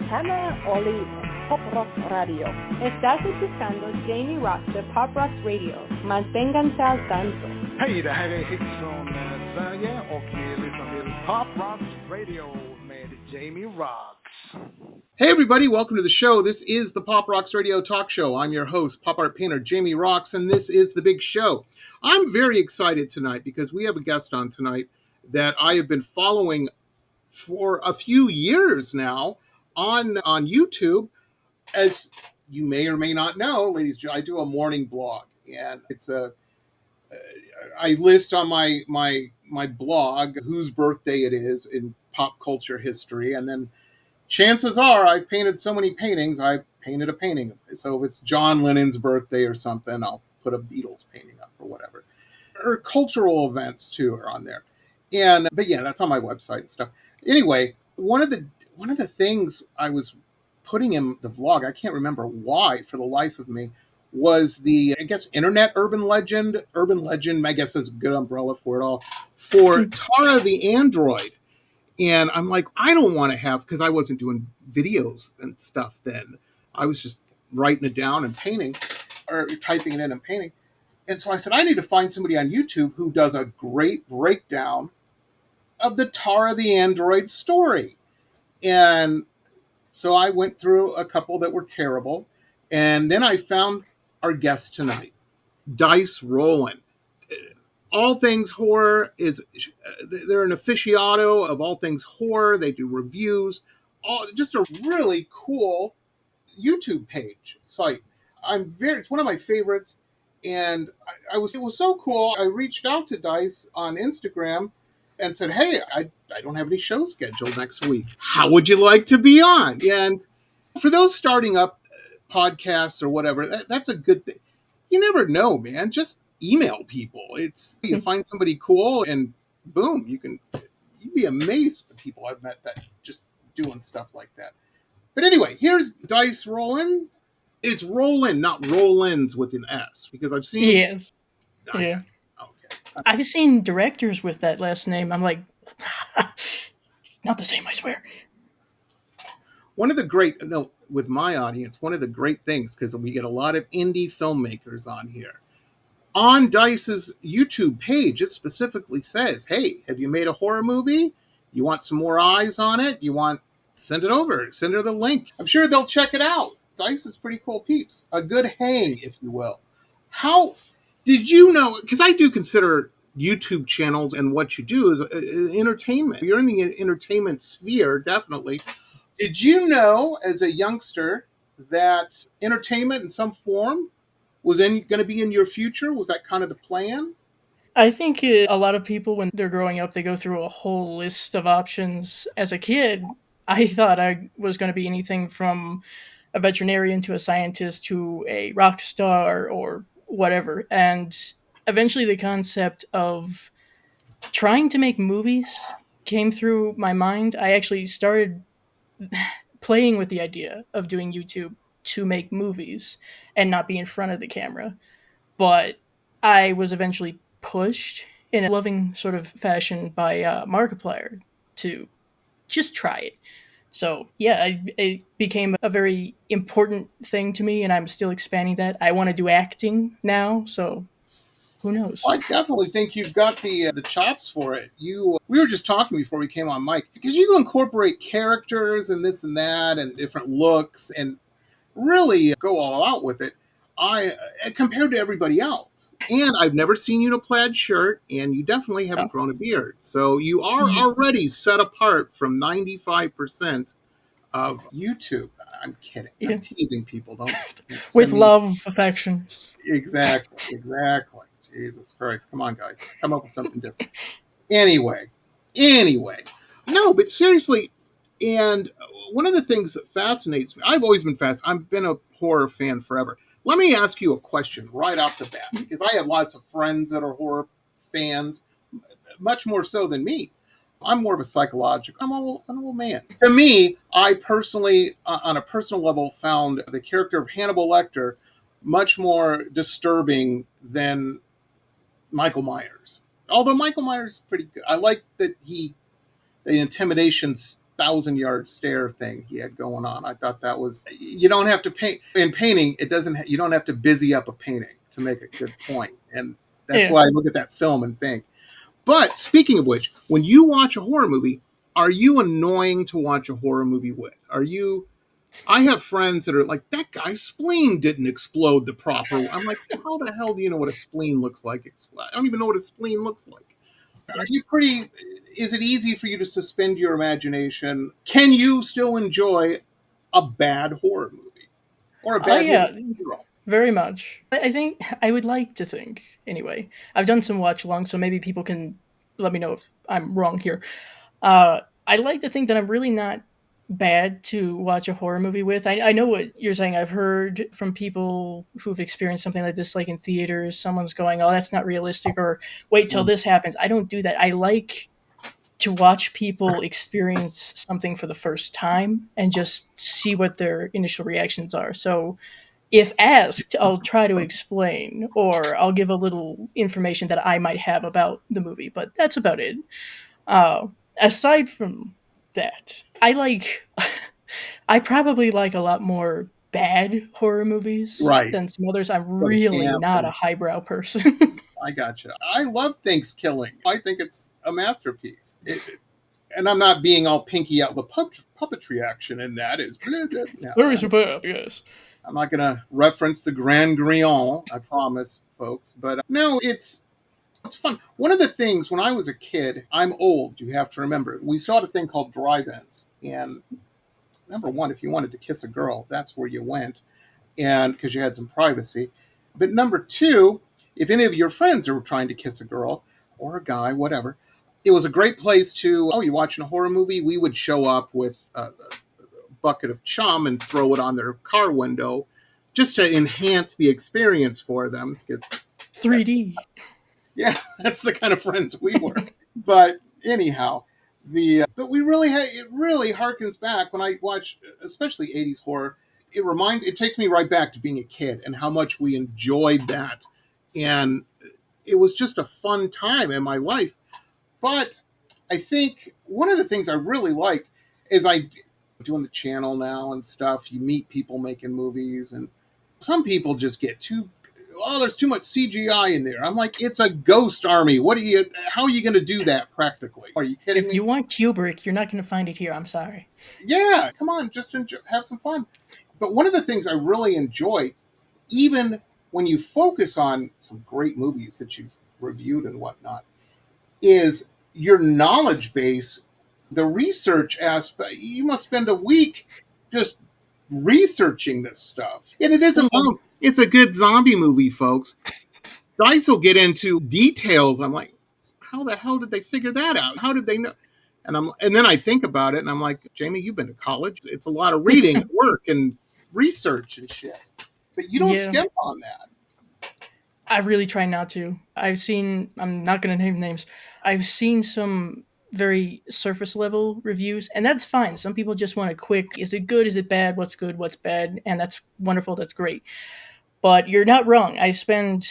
Hannah Oli, Pop Rock Radio. Estás escuchando Jamie Roxx de Pop Rock Radio. Manténganse al tanto. Hej, det här är Hits från Sverige och ni lyssnar till Pop Rock Radio med Jamie Roxx. Hey everybody, welcome to the show. This is the Pop Roxx Radio Talk Show. I'm your host, pop art painter Jamie Roxx, and this is the big show. I'm very excited tonight because we have a guest on tonight that I have been following for a few years now on YouTube. As you may or may not know, ladies, I do a morning blog, and I list on my blog whose birthday it is in pop culture history, and then chances are I've painted so many paintings, I've painted a painting. So if it's John Lennon's birthday or something, I'll put a Beatles painting up or whatever. Or cultural events too are on there. But yeah, that's on my website and stuff. Anyway, one of the things I was putting in the vlog, I can't remember why for the life of me, was the, I guess, internet urban legend, I guess that's a good umbrella for it all, for Tara the Android. And I'm like, I don't want to have, because I wasn't doing videos and stuff then. I was just writing it down and painting, or typing it in and painting. And so I said, I need to find somebody on YouTube who does a great breakdown of the Tara the Android story. And so I went through a couple that were terrible. And then I found our guest tonight, Dice Rollen. All things horror they're an aficionado of all things horror. They do reviews, just a really cool YouTube page site. It's one of my favorites. And it was so cool. I reached out to Dice on Instagram and said, hey, I don't have any shows scheduled next week. How would you like to be on? And for those starting up podcasts or whatever, that's a good thing. You never know, man. Just email people. You find somebody cool and boom, you'd be amazed at the people I've met that just doing stuff like that. But anyway, here's Dice Rollen. It's Rollen, not Rollins with an S, because I've seen. Yes. Yeah. Okay. I've seen directors with that last name. I'm like, it's not the same, I swear. With my audience, one of the great things, because we get a lot of indie filmmakers on here. On Dice's YouTube page, it specifically says, hey, have you made a horror movie? You want some more eyes on it? Send it over. Send her the link. I'm sure they'll check it out. Dice is pretty cool peeps. A good hang, if you will. How did you know? Because I do consider YouTube channels and what you do is entertainment. You're in the entertainment sphere, definitely. Did you know, as a youngster, that entertainment in some form was going to be in your future? Was that kind of the plan? I think a lot of people, when they're growing up, they go through a whole list of options. As a kid, I thought I was going to be anything from a veterinarian to a scientist to a rock star or whatever. And eventually the concept of trying to make movies came through my mind. I actually started playing with the idea of doing YouTube to make movies and not be in front of the camera. But I was eventually pushed in a loving sort of fashion by Markiplier to just try it. So, yeah, it became a very important thing to me, and I'm still expanding that. I want to do acting now, so who knows? Well, I definitely think you've got the chops for it. We were just talking before we came on mic, because you incorporate characters and this and that and different looks and really go all out with it. Compared to everybody else. And I've never seen you in a plaid shirt, and you definitely haven't grown a beard. So you are already set apart from 95% of YouTube. I'm kidding. Yeah. I'm teasing people. Don't with love, affection. Exactly. Jesus Christ. Come on, guys. Come up with something different. Anyway. No, but seriously, and one of the things that fascinates me, I've always been I've been a horror fan forever. Let me ask you a question right off the bat, because I have lots of friends that are horror fans, much more so than me. I'm more of a psychological, I'm an old man. To me, I personally, on a personal level, found the character of Hannibal Lecter much more disturbing than Michael Myers. Although Michael Myers is pretty good. I like that the intimidation 1,000-yard stare thing he had going on. I thought that was, you don't have to paint in painting. It doesn't, you don't have to busy up a painting to make a good point. And that's Yeah. why I look at that film and think. But speaking of which, when you watch a horror movie, are you annoying to watch a horror movie with? Are you, I have friends that are like, that guy's spleen didn't explode the proper way. I'm like, how the hell do you know what a spleen looks like? I don't even know what a spleen looks like. Are Yes. you pretty, is it easy for you to suspend your imagination? Can you still enjoy a bad horror movie or a Oh bad movie yeah, in general? very much. I think I would like to think anyway. I've done some watch along, so maybe people can let me know if I'm wrong here. I like to think that I'm really not bad to watch a horror movie with. I know what you're saying. I've heard from people who've experienced something like this, like in theaters, someone's going, "Oh, that's not realistic," or "Wait till this happens." I don't do that. I like to watch people experience something for the first time and just see what their initial reactions are. So if asked, I'll try to explain or I'll give a little information that I might have about the movie, but that's about it. Uh, Aside from that, I like, I probably like a lot more bad horror movies Right. than some others. I'm For the really camp. not a And highbrow person. I gotcha. I love Thanksgiving. I think it's a masterpiece. And I'm not being all pinky out. The puppetry action in that is blah, blah. No, Very superb, yes. I'm not going to reference the Grand Griot, I promise, folks. But no, it's fun. One of the things when I was a kid, I'm old, you have to remember, we saw a thing called drive-ins. And number one, if you wanted to kiss a girl, that's where you went, and because you had some privacy. But number two, if any of your friends are trying to kiss a girl or a guy, whatever, it was a great place to, oh, you're watching a horror movie? We would show up with a bucket of chum and throw it on their car window just to enhance the experience for them. Because that's, 3D. yeah, that's the kind of friends we were. But anyhow, but we really it really harkens back when I watch, especially 80s horror. It takes me right back to being a kid and how much we enjoyed that, and it was just a fun time in my life. But I think one of the things I really like is I doing the channel now and stuff. You meet people making movies, and some people just get too. Oh, there's too much CGI in there. I'm like, it's a ghost army. How are you going to do that practically? Are you kidding If me? you want Kubrick, you're not going to find it here. I'm sorry. Yeah, come on, just enjoy, have some fun. But one of the things I really enjoy, even when you focus on some great movies that you've reviewed and whatnot, is your knowledge base, the research aspect. You must spend a week just researching this stuff. And it isn't Well, long. It's a good zombie movie, folks. Dice will get into details. I'm like, how the hell did they figure that out? How did they know? And then I think about it and I'm like, Jamie, you've been to college. It's a lot of reading, work, and research and shit. But you don't yeah. skimp on that. I really try not to. I'm not going to name names. I've seen some very surface level reviews, and that's fine. Some people just want a quick, is it good? Is it bad? What's good? What's bad? And that's wonderful. That's great. But you're not wrong. I spend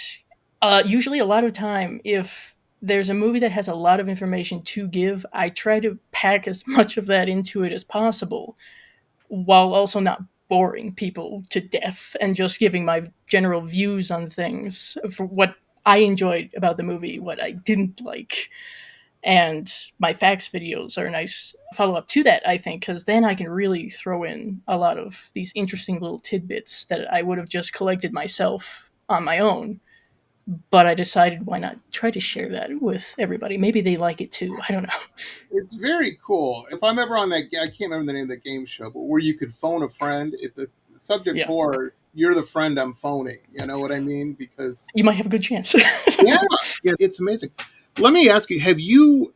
usually a lot of time, if there's a movie that has a lot of information to give, I try to pack as much of that into it as possible while also not boring people to death and just giving my general views on things for what I enjoyed about the movie, what I didn't like. And my facts videos are a nice follow up to that, I think, because then I can really throw in a lot of these interesting little tidbits that I would have just collected myself on my own. But I decided, why not try to share that with everybody? Maybe they like it too. I don't know. It's very cool. If I'm ever on that, I can't remember the name of the game show, but where you could phone a friend. If the subject's Yeah, horror, you're the friend I'm phoning. You know what I mean? Because, you might have a good chance. yeah, it's amazing. Let me ask you, have you,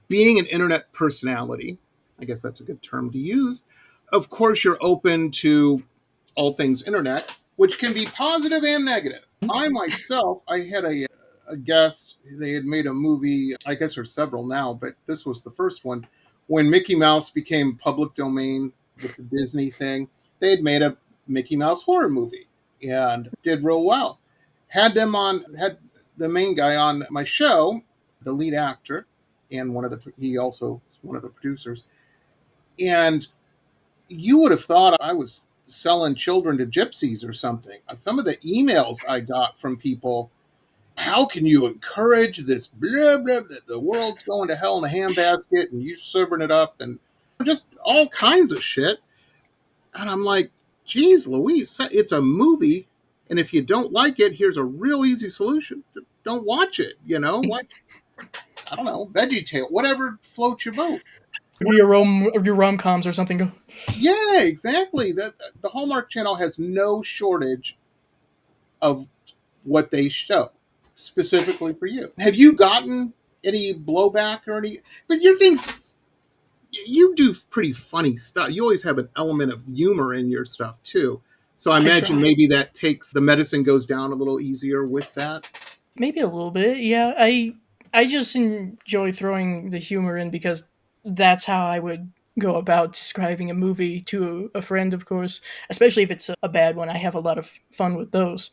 being an internet personality, I guess that's a good term to use, of course you're open to all things internet, which can be positive and negative. I myself, I had a guest, they had made a movie, I guess there's several now, but this was the first one. When Mickey Mouse became public domain with the Disney thing, they had made a Mickey Mouse horror movie and did real well. Had the main guy on my show, the lead actor, and he also was one of the producers. And you would have thought I was selling children to gypsies or something. Some of the emails I got from people, how can you encourage this blah, blah, blah, the world's going to hell in a handbasket and you serving it up and just all kinds of shit. And I'm like, geez, Louise, it's a movie. And if you don't like it, here's a real easy solution. Don't watch it, Like, I don't know, Veggie Tale, whatever floats your boat. Your rom-coms or something. Yeah, exactly. The Hallmark Channel has no shortage of what they show specifically for you. Have you gotten any blowback or any? But your things, you do pretty funny stuff. You always have an element of humor in your stuff too. So I imagine maybe that takes the medicine goes down a little easier with that. Maybe a little bit, yeah. I just enjoy throwing the humor in because that's how I would go about describing a movie to a friend, of course, especially if it's a bad one. I have a lot of fun with those.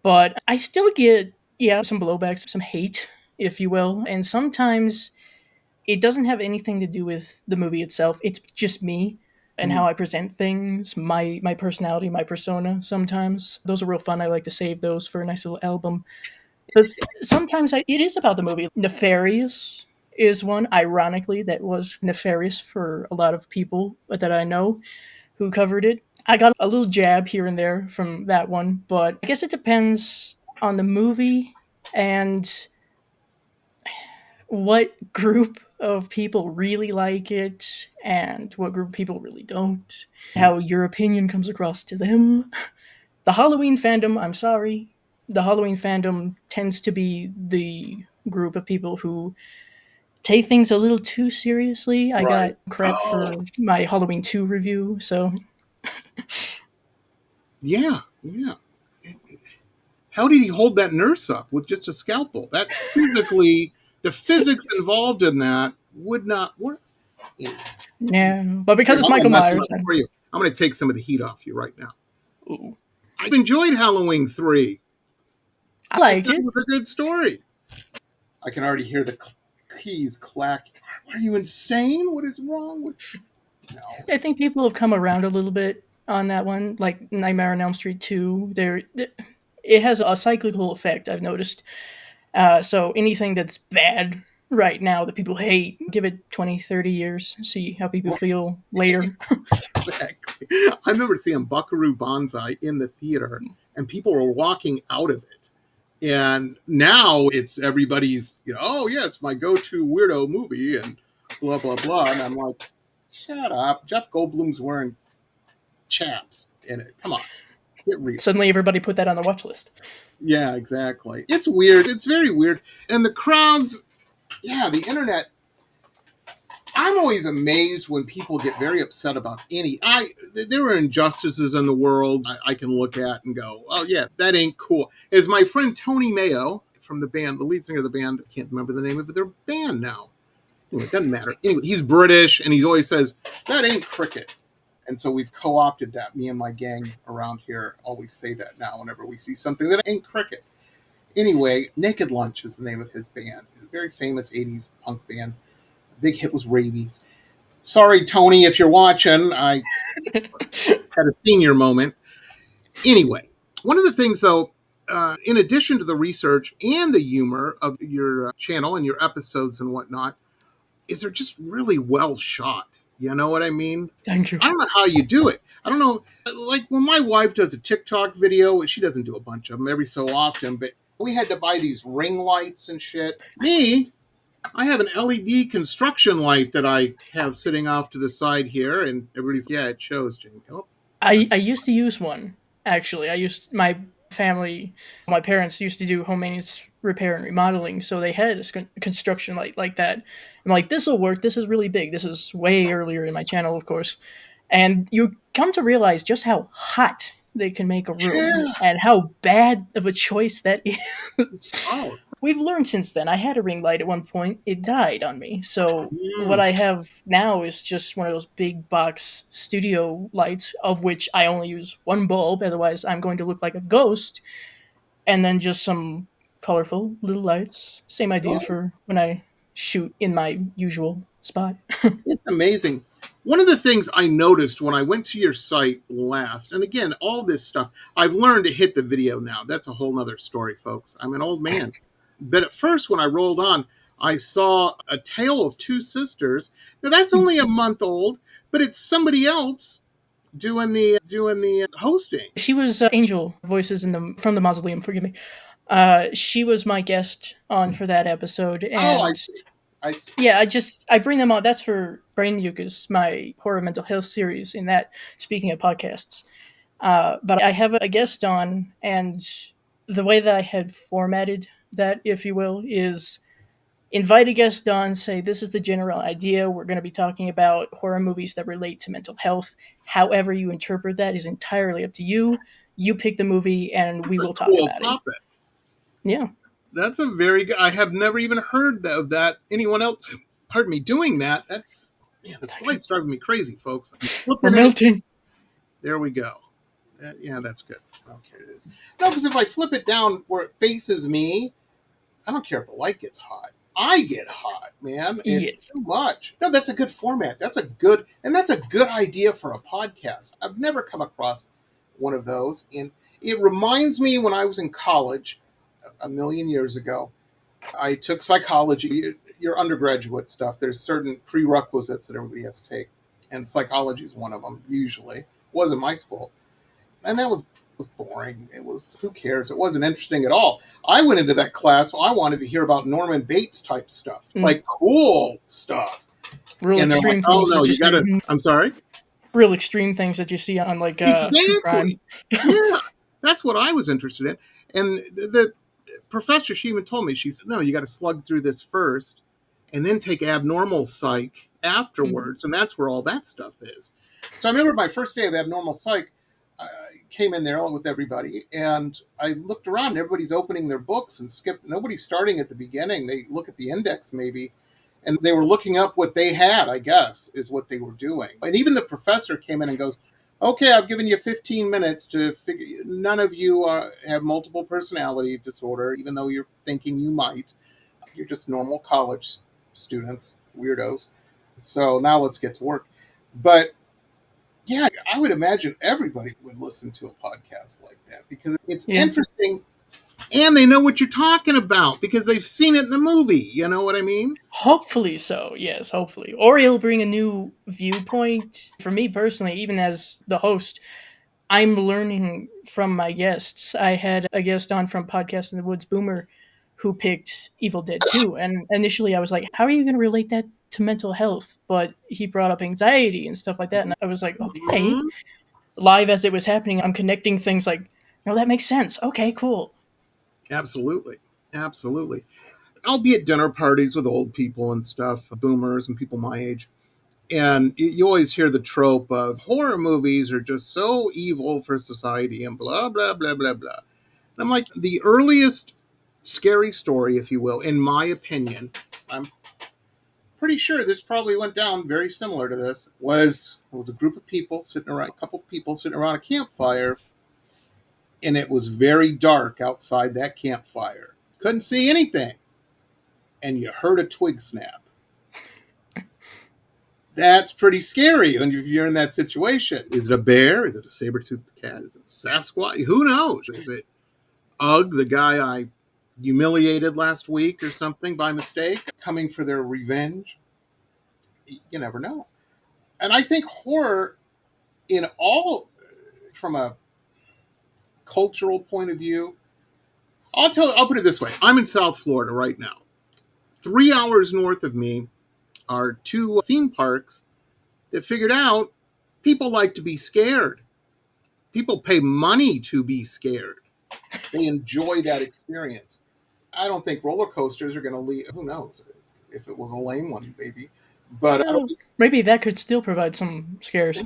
But I still get, yeah, some blowbacks, some hate, if you will. And sometimes it doesn't have anything to do with the movie itself. It's just me and how I present things, my personality, my persona sometimes. Those are real fun. I like to save those for a nice little album. But sometimes it is about the movie. Nefarious is one, ironically, that was nefarious for a lot of people that I know who covered it. I got a little jab here and there from that one, but I guess it depends on the movie and what group of people really like it and what group of people really don't. How your opinion comes across to them. The Halloween fandom, I'm sorry. The Halloween fandom tends to be the group of people who take things a little too seriously. I Right. got crap for my Halloween 2 review, so. Yeah. How did he hold that nurse up with just a scalpel? That physically, the physics involved in that would not work. No, but because Here, it's I'm gonna Michael mess it Myers. up for you. I'm going to take some of the heat off you right now. Ooh, I've enjoyed Halloween 3. I like It it. was a good story. I can already hear the keys clack. Are you insane? What is wrong with no? I think people have come around a little bit on that one, like Nightmare on Elm Street 2. It has a cyclical effect, I've noticed. So anything that's bad right now that people hate, give it 20, 30 years, see how people feel later. Exactly. I remember seeing Buckaroo Banzai in the theater, and people were walking out of it. And now it's everybody's, oh yeah, it's my go-to weirdo movie, and blah blah blah. And I'm like, shut up. Jeff Goldblum's wearing chaps in it. Come on, get real. Suddenly everybody put that on the watch list. Yeah, exactly. It's weird. It's very weird. And the crowds, yeah, the internet. I'm always amazed when people get very upset about there are injustices in the world I can look at and go, oh yeah, that ain't cool. As my friend Tony Mayo from the band, the lead singer of the band, I can't remember the name of their band now. Anyway, it doesn't matter. Anyway, he's British and he always says, that ain't cricket. And so we've co-opted that. Me and my gang around here always say that now whenever we see something that ain't cricket. Anyway, Naked Lunch is the name of his band. A very famous 80s punk band. Big hit was Rabies. Sorry, Tony, if you're watching. I had a senior moment. Anyway, one of the things, though, in addition to the research and the humor of your channel and your episodes and whatnot, is they're just really well shot. You know what I mean? Thank you. I don't know how you do it. I don't know. Like when my wife does a TikTok video, she doesn't do a bunch of them every so often, but we had to buy these ring lights and shit. Me, I have an LED construction light that I have sitting off to the side here, and everybody's, yeah, it shows, Jane. Oh, I used to use one, actually. My family, my parents used to do home maintenance repair and remodeling, so they had a construction light like that. I'm like, this will work. This is really big. This is way earlier in my channel, of course. And you come to realize just how hot they can make a room yeah. and how bad of a choice that is. Oh, We've learned since then. I had a ring light at one point. It died on me. So what mm. I have now is just one of those big box studio lights, of which I only use one bulb. Otherwise, I'm going to look like a ghost. And then just some colorful little lights. Same idea Oh, for when I shoot in my usual spot. it's amazing. One of the things I noticed when I went to your site last, and again, all this stuff, I've learned to hit the video now. That's a whole nother story, folks. I'm an old man. But at first, when I rolled on, I saw A Tale of Two Sisters. Now, that's only a month old, but it's somebody else doing the hosting. She was Angel Voices from the Mausoleum, forgive me. She was my guest on for that episode, and I see. I see. yeah, I bring them on. That's for Brain Mucus, my horror mental health series. In that, speaking of podcasts, but I have a guest on, and the way that I had formatted that, if you will, is invite a guest on, say this is the general idea. We're going to be talking about horror movies that relate to mental health. However you interpret that is entirely up to you. You pick the movie, and we will talk Cool about topic. it. Yeah. That's a very good. I have never even heard of that. Anyone else? Pardon me, doing that. That's this light's driving me crazy, folks. We're melting. There we go. Yeah, that's good. Okay. No, because if I flip it down where it faces me, I don't care if the light gets hot. I get hot, man. It's too much. No, that's a good format. That's a good idea for a podcast. I've never come across one of those. And it reminds me when I was in college a million years ago. I took psychology, your undergraduate stuff. There's certain prerequisites that everybody has to take. And psychology is one of them, usually. It wasn't my school. And that was boring. It was, who cares? It wasn't interesting at all. I went into that class, I wanted to hear about Norman Bates type stuff, like cool stuff. Real and extreme like, things. Oh, no, you got to, I'm sorry? Real extreme things that you see on like true crime. Yeah, that's what I was interested in. And the professor, she even told me, she said, no, you got to slug through this first and then take abnormal psych afterwards. And that's where all that stuff is. So I remember my first day of abnormal psych, I came in there with everybody and I looked around and everybody's opening their books and nobody's starting at the beginning. They look at the index maybe, and they were looking up what they had, I guess, is what they were doing. And even the professor came in and goes, okay, I've given you 15 minutes to figure. None of you have multiple personality disorder, even though you're thinking you might. You're just normal college students, weirdos. So now let's get to work. But yeah, I would imagine everybody would listen to a podcast like that because it's interesting and they know what you're talking about because they've seen it in the movie. You know what I mean? Hopefully so, yes, hopefully. Or it'll bring a new viewpoint. For me personally, even as the host, I'm learning from my guests. I had a guest on from Podcast in the Woods, Boomer, who picked Evil Dead 2. And initially I was like, how are you going to relate that to mental health? But he brought up anxiety and stuff like that. And I was like, okay. Live as it was happening, I'm connecting things like, no, that makes sense. Okay, cool. Absolutely. Absolutely. I'll be at dinner parties with old people and stuff, boomers and people my age. And you always hear the trope of horror movies are just so evil for society and blah, blah, blah, blah, blah. And I'm like, the earliest scary story, if you will, in my opinion, I'm pretty sure this probably went down very similar to this, was a group of people sitting around, a couple people sitting around a campfire, and it was very dark outside that campfire. Couldn't see anything. And you heard a twig snap. That's pretty scary when you're in that situation. Is it a bear? Is it a saber-toothed cat? Is it a Sasquatch? Who knows? Is it Ugg, the guy I humiliated last week or something by mistake, coming for their revenge? You never know. And I think horror in all, from a cultural point of view, I'll put it this way. I'm in South Florida right now. 3 hours north of me are two theme parks that figured out people like to be scared. People pay money to be scared. They enjoy that experience. I don't think roller coasters are going to leave. Who knows if it was a lame one, maybe. But maybe that could still provide some scares.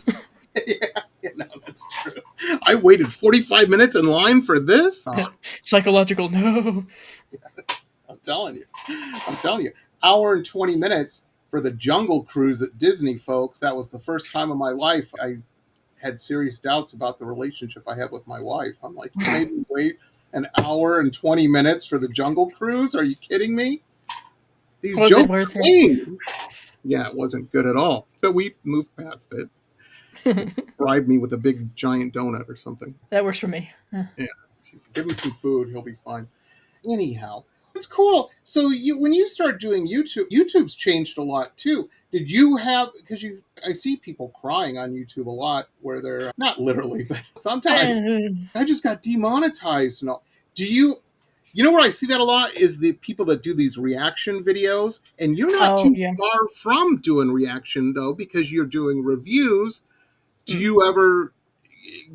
Yeah, no, that's true. I waited 45 minutes in line for this. Psychological, no. I'm telling you. Hour and 20 minutes for the Jungle Cruise at Disney, folks. That was the first time in my life I had serious doubts about the relationship I have with my wife. I'm like, you made me wait an hour and 20 minutes for the Jungle Cruise? Are you kidding me? These was jokes it worth it? Yeah, it wasn't good at all. But we moved past it. Bribe me with a big giant donut or something. That works for me. Yeah, give him some food, he'll be fine. Anyhow, it's cool. So when you start doing YouTube's changed a lot too. Did you have, because I see people crying on YouTube a lot where they're not literally, but sometimes I just got demonetized and all. Do you know where I see that a lot is the people that do these reaction videos, and you're not Oh, too yeah. far from doing reaction though because you're doing reviews. Do Mm. you ever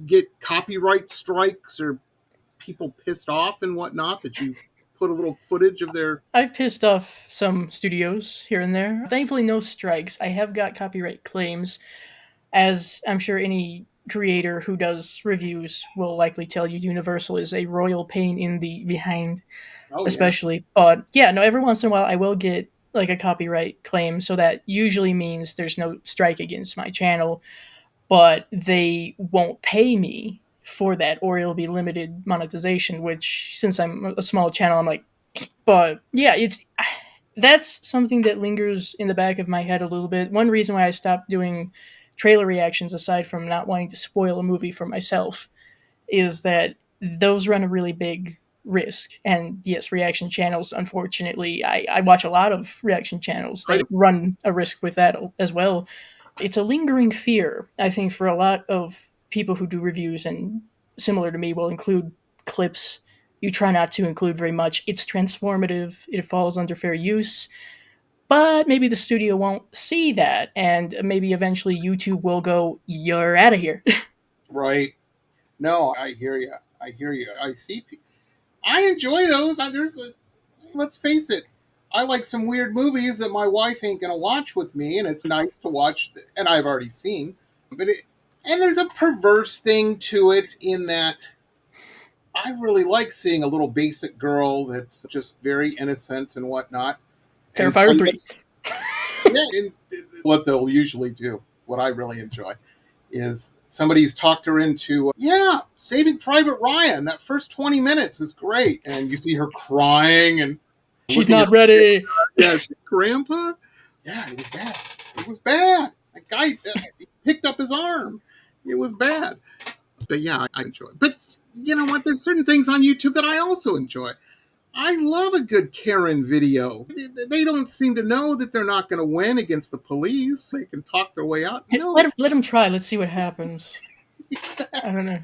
get copyright strikes or people pissed off and whatnot that you put a little footage of their? I've pissed off some studios here and there. Thankfully, no strikes. I have got copyright claims, as I'm sure any creator who does reviews will likely tell you. Universal is a royal pain in the behind, Oh yeah, especially. But yeah, no, every once in a while I will get like a copyright claim, so that usually means there's no strike against my channel, but they won't pay me for that, or it'll be limited monetization, which since I'm a small channel, I'm like, but yeah, it's that's something that lingers in the back of my head a little bit. One reason why I stopped doing trailer reactions, aside from not wanting to spoil a movie for myself, is that those run a really big risk. And yes, reaction channels, unfortunately, I watch a lot of reaction channels. I They run a risk with that as well. It's a lingering fear, I think, for a lot of people who do reviews and similar to me will include clips. You try not to include very much. It's transformative, it falls under fair use, but maybe the studio won't see that, and maybe eventually YouTube will go, "You're out of here." right. No, I hear you. I hear you. I see. I enjoy those. Let's face it. I like some weird movies that my wife ain't gonna watch with me, and it's nice to watch. And I've already seen, and there's a perverse thing to it in that I really like seeing a little basic girl that's just very innocent and whatnot. And Terrifier somebody, 3. yeah, and what they'll usually do, what I really enjoy, is somebody's talked her into, yeah, Saving Private Ryan. That first 20 minutes is great. And you see her crying and She's looking at, not ready. yeah, she's grandpa. Yeah, it was bad. It was bad. That guy he picked up his arm. It was bad. But yeah, I enjoy it. But you know what? There's certain things on YouTube that I also enjoy. I love a good Karen video. They don't seem to know that they're not going to win against the police. They can talk their way out. No, Let him try. Let's see what happens. I don't know.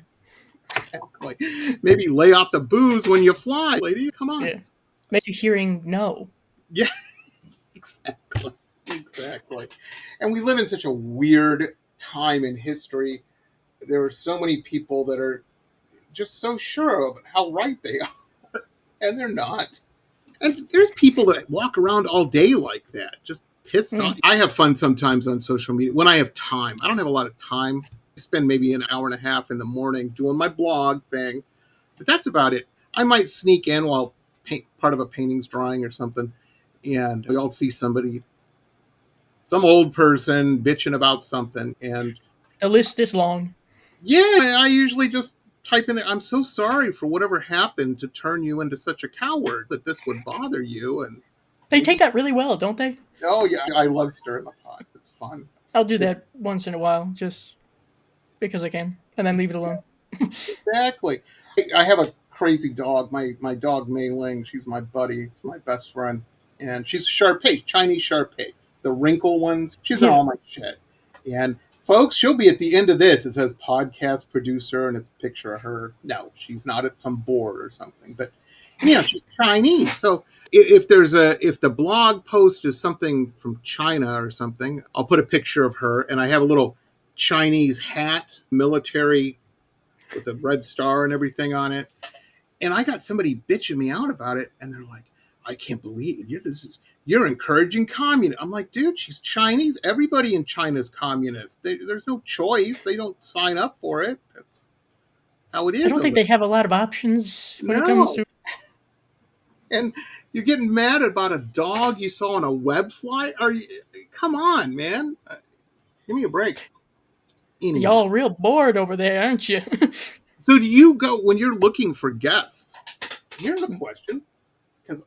exactly. Maybe lay off the booze when you fly, lady. Come on. Yeah. Maybe hearing no. Yeah, exactly. Exactly. And we live in such a weird time in history. There are so many people that are just so sure of how right they are, and they're not. And there's people that walk around all day like that, just pissed off. I have fun sometimes on social media when I have time. I don't have a lot of time. I spend maybe an hour and a half in the morning doing my blog thing, but that's about it. I might sneak in while part of a painting's drying or something, and we all see somebody, some old person bitching about something, and The list is long. yeah, I usually just type in, I'm so sorry for whatever happened to turn you into such a coward that this would bother you. And They take that really well, don't they? oh yeah, I love stirring the pot. It's fun. I'll do that once in a while, just because I can, and then leave it alone. Exactly. I have a crazy dog. My dog Mei Ling. She's my buddy. It's my best friend, and she's a Shar Pei, Chinese Shar Pei, the wrinkle ones. She's in all my shit. And folks, she'll be at the end of this. It says podcast producer, and it's a picture of her. No, she's not at some board or something, but yeah, she's Chinese. So if the blog post is something from China or something, I'll put a picture of her, and I have a little Chinese hat, military with a red star and everything on it. And I got somebody bitching me out about it, and they're like, I can't believe it. You're encouraging communism. I'm like, dude, she's Chinese. Everybody in China is communist. There's no choice. They don't sign up for it. That's how it is. I don't think they have a lot of options when it comes to. And you're getting mad about a dog you saw on a web fly? Come on, man. Give me a break. Anyway. Y'all real bored over there, aren't you? So do you go when you're looking for guests? Here's a question, because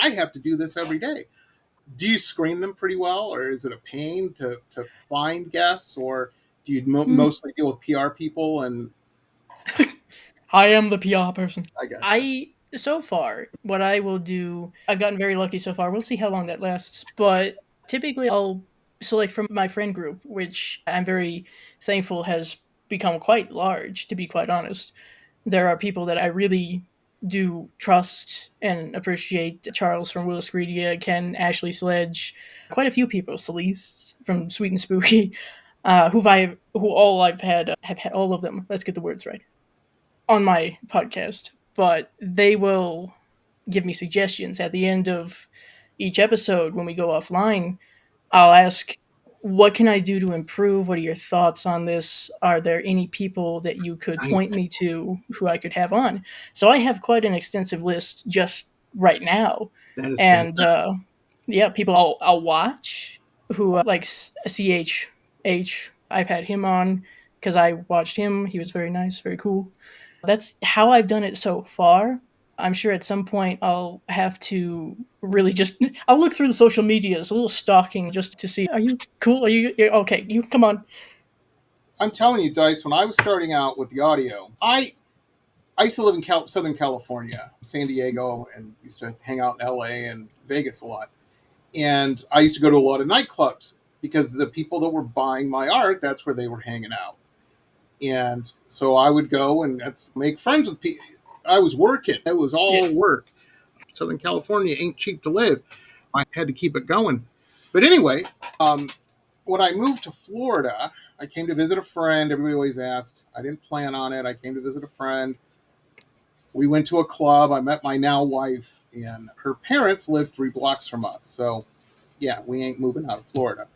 I have to do this every day. Do you screen them pretty well, or is it a pain to find guests, or do you mostly deal with PR people? And I am the PR person. I gotcha. I so far what I will do, I've gotten very lucky so far. We'll see how long that lasts, but typically I'll select from my friend group, which I'm very thankful has become quite large, to be quite honest. There are people that I really do trust and appreciate. Charles from Willis Greedia, Ken, Ashley Sledge, quite a few people, Celeste from Sweet and Spooky, who all I've had have had all of them. Let's get the words right on my podcast, but they will give me suggestions at the end of each episode when we go offline. I'll ask, what can I do to improve? What are your thoughts on this? Are there any people that you could point Nice. me to who I could have on? So I have quite an extensive list just right now. That is And fantastic. yeah, people I'll watch who like CHH. I've had him on because I watched him. He was very nice, very cool. That's how I've done it so far. I'm sure at some point I'll have to really just I'll look through the social medias, a little stalking just to see, are you cool? Are you okay? You come on. I'm telling you, Dice. When I was starting out with the audio, I used to live in Southern California, San Diego, and used to hang out in LA and Vegas a lot. And I used to go to a lot of nightclubs because the people that were buying my art, that's where they were hanging out. And so I would go and make friends with people. I was working. It was Yeah. all work. Southern California ain't cheap to live. I had to keep it going. But anyway, um, when I moved to Florida, I came to visit a friend. Everybody always asks. I didn't plan on it. I came to visit a friend. We went to a club. I met my now wife, and her parents live 3 blocks from us. So, yeah, we ain't moving out of Florida.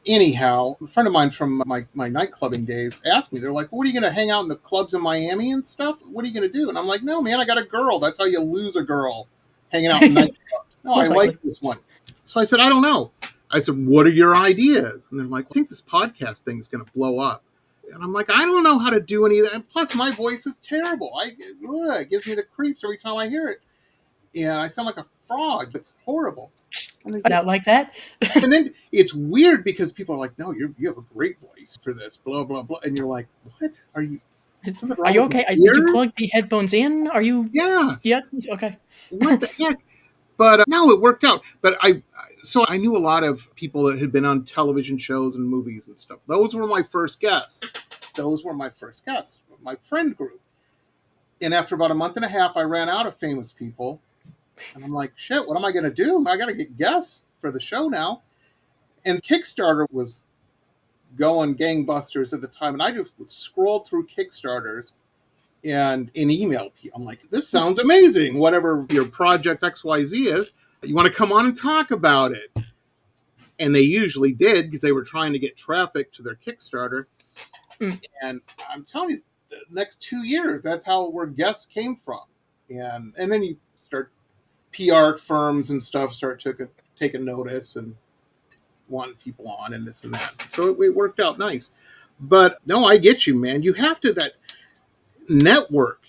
Anyhow, a friend of mine from my nightclubbing days asked me, they're like, what are you going to hang out in the clubs in Miami and stuff? What are you going to do? And I'm like, no, man, I got a girl. That's how you lose a girl, hanging out in nightclubs. No, I Most like likely. this one. So I said, I don't know. I said, what are your ideas? And they're like, I think this podcast thing is going to blow up. And I'm like, I don't know how to do any of that. And plus, my voice is terrible. It gives me the creeps every time I hear it. And I sound like a frog. It's horrible. And Out like that. and then it's weird because people are like, no, you have a great voice for this, blah, blah, blah. And you're like, what? Are you, something Are wrong you with my okay? Did you ears? plug the headphones in? Are you Yeah. yeah? Okay. What the heck? But no, it worked out. But so I knew a lot of people that had been on television shows and movies and stuff. Those were my first guests. My friend group. And after about a month and a half, I ran out of famous people. And I'm like, shit, what am I going to do? I got to get guests for the show now. And Kickstarter was going gangbusters at the time. And I just scrolled through Kickstarters and in email people. I'm like, this sounds amazing. Whatever your project XYZ is, you want to come on and talk about it. And they usually did because they were trying to get traffic to their Kickstarter. Mm. And I'm telling you, the next 2 years, that's where guests came from. And then you start, PR firms and stuff start taking notice and wanting people on and this and that. So it worked out nice. But no, I get you, man. You have to that network.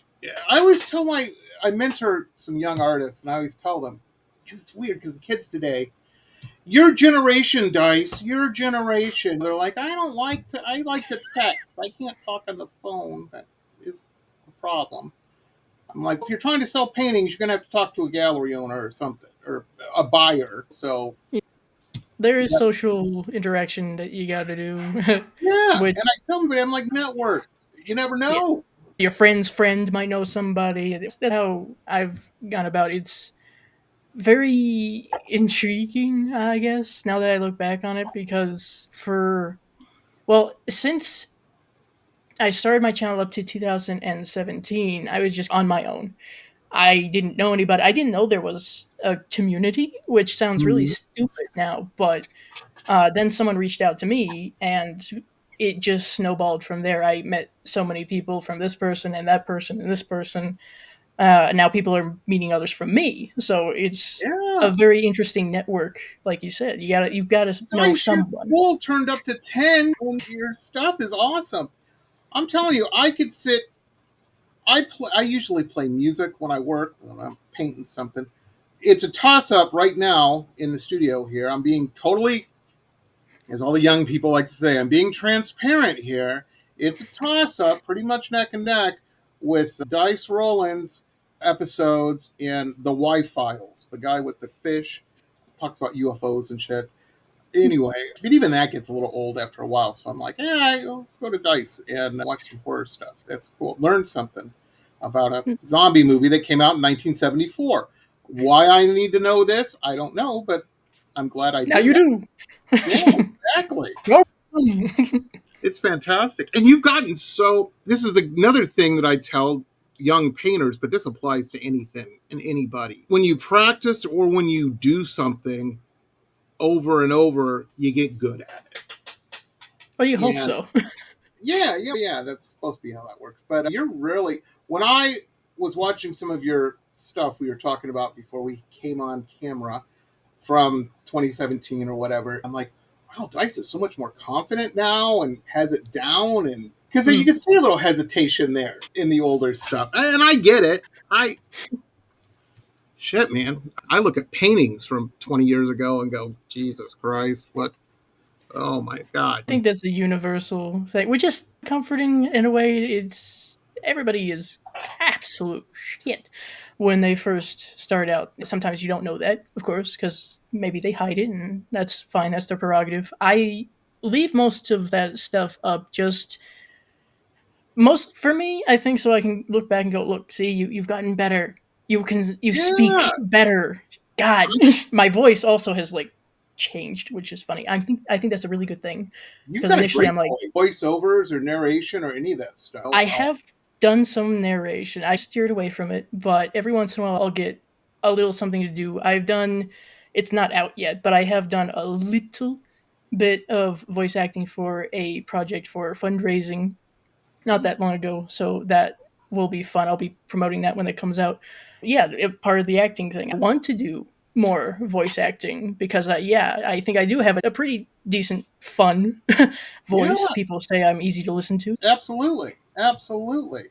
I always tell I mentor some young artists, and I always tell them, because it's weird, because the kids today, your generation, Dice, your generation, they're like, I like to text. I can't talk on the phone. That is a problem. I'm like, if you're trying to sell paintings, you're going to have to talk to a gallery owner or something, or a buyer. So, There is yeah. social interaction that you got to do. Yeah. With And I tell everybody, I'm like, network. You never yeah, know. your friend's friend might know somebody. That's how I've gone about it. It's very intriguing, I guess, now that I look back on it, because since I started my channel up to 2017, I was just on my own. I didn't know anybody. I didn't know there was a community, which sounds really Mhm. stupid now, but then someone reached out to me, and it just snowballed from there. I met so many people from this person and that person and this person. And now people are meeting others from me. So it's a Yeah. very interesting network, like you said. You've gotta know Dice, your someone. pool turned up to 10. Your stuff is awesome. I'm telling you, I could sit. I usually play music when I work, when I'm painting something. It's a toss up right now in the studio here. I'm being totally, as all the young people like to say, I'm being transparent here. It's a toss up, pretty much neck and neck, with Dice Rollen's episodes and the Y Files, the guy with the fish, talks about UFOs and shit. Anyway, but even that gets a little old after a while. So I'm like, yeah, let's go to Dice and watch some horror stuff. That's cool. Learn something about a zombie movie that came out in 1974. Why I need to know this, I don't know, but I'm glad I Now do you know. do. Yeah, exactly. Well, It's fantastic. And you've gotten so, this is another thing that I tell young painters, but this applies to anything and anybody. When you practice or when you do something over and over, you get good at it. well, you hope And so. yeah, that's supposed to be how that works. But you're really, when I was watching some of your stuff we were talking about before we came on camera from 2017 or whatever, I'm like, wow, Dice is so much more confident now and has it down. And because you can see a little hesitation there in the older stuff. And I get it. Shit, man. I look at paintings from 20 years ago and go, Jesus Christ, what? Oh my God. I think that's a universal thing, which is comforting in a way. It's everybody is absolute shit when they first start out. Sometimes you don't know that, of course, because maybe they hide it, and that's fine. That's their prerogative. I leave most of that stuff up just most for me. I think so I can look back and go, look, see, you've gotten better. You Yeah. speak better. God, my voice also has like changed, which is funny. I think that's a really good thing You've because got a initially great I'm like, voiceovers or narration or any of that stuff. I have done some narration. I steered away from it, but every once in a while I'll get a little something to do. I've done it's not out yet, but I have done a little bit of voice acting for a project for fundraising not that long ago, so that will be fun. I'll be promoting that when it comes out. Yeah, part of the acting thing. I want to do more voice acting because, yeah, I think I do have a pretty decent, fun Yeah, voice. People say I'm easy to listen to. absolutely. Absolutely.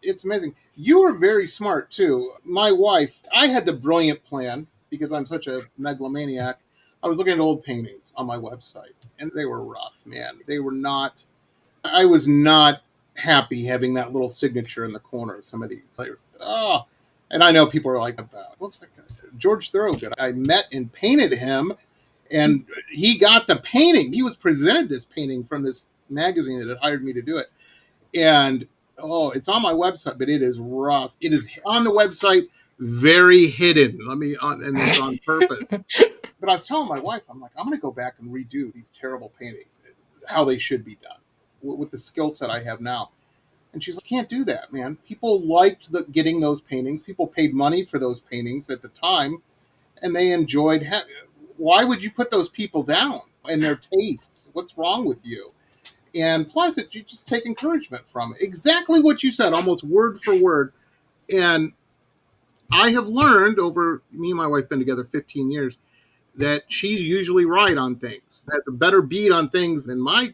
It's amazing. You were very smart too. My wife, I had the brilliant plan because I'm such a megalomaniac. I was looking at old paintings on my website and they were rough, man. They were not, I was not happy having that little signature in the corner of some of these. Like, oh, and I know people are like, what's that guy? George Thorogood. I met and painted him, and he got the painting. He was presented this painting from this magazine that had hired me to do it. And oh, it's on my website, but it is rough. It is on the website, very hidden. And it's on purpose. But I was telling my wife, I'm like, I'm going to go back and redo these terrible paintings, how they should be done with the skill set I have now. And she's like, can't do that, man. People liked getting those paintings. People paid money for those paintings at the time, and they enjoyed. Why would you put those people down and their tastes? What's wrong with you? And plus, you just take encouragement from it. Exactly what you said, almost word for word. And I have learned over me and my wife been together 15 years that she's usually right on things. Has a better beat on things than my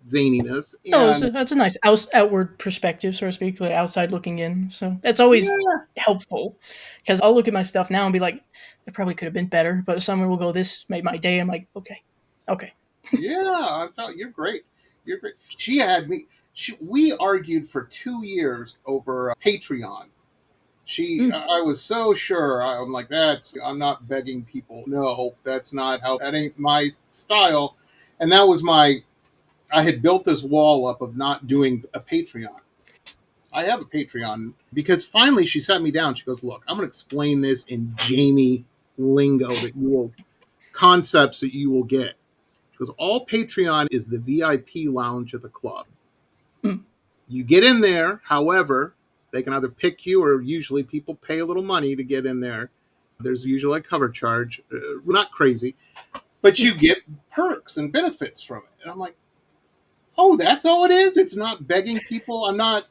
zaniness. Oh, And that's a nice outward perspective, so to speak, like outside looking in. So that's always yeah, helpful because I'll look at my stuff now and be like, it probably could have been better, but someone will go, "This made my day." I'm like, okay. yeah, I thought you're great. You're great. She had me. We argued for 2 years over Patreon. Mm. I was so sure. I'm like, I'm not begging people. No, that's not how, that ain't my style. And that was I had built this wall up of not doing a Patreon. I have a Patreon because finally she sat me down. She goes, look, I'm going to explain this in Jamie lingo concepts that you will get. Because all Patreon is the VIP lounge of the club. Mm. You get in there, however, they can either pick you or usually people pay a little money to get in there. There's usually a cover charge, not crazy, but you get perks and benefits from it. And I'm like, oh, that's all it is? It's not begging people. I'm not